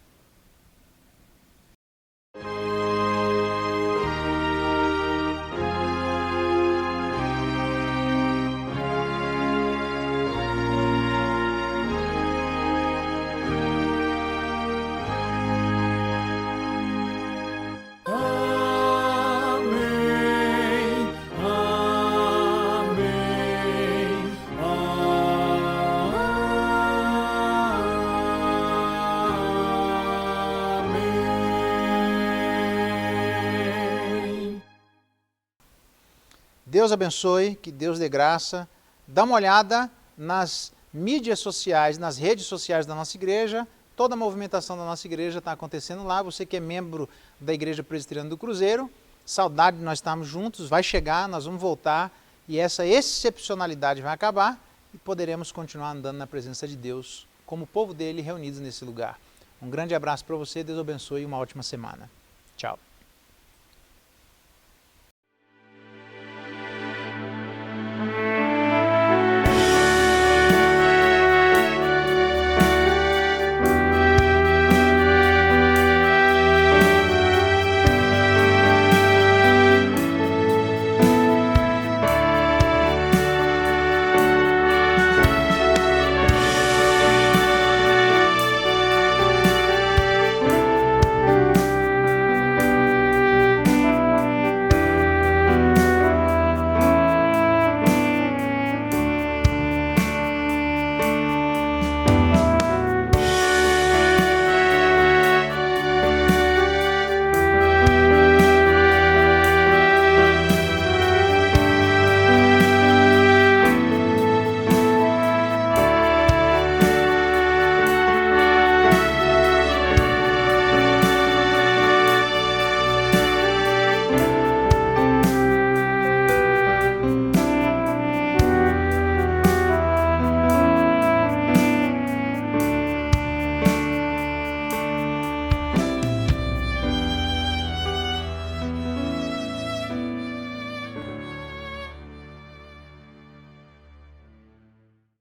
Deus abençoe, que Deus dê graça. Dá uma olhada nas mídias sociais, nas redes sociais da nossa igreja. Toda a movimentação da nossa igreja está acontecendo lá. Você que é membro da Igreja Presbiteriana do Cruzeiro, saudade de nós estarmos juntos, vai chegar, nós vamos voltar e essa excepcionalidade vai acabar e poderemos continuar andando na presença de Deus, como o povo dele reunidos nesse lugar. Um grande abraço para você, Deus abençoe e uma ótima semana. Tchau.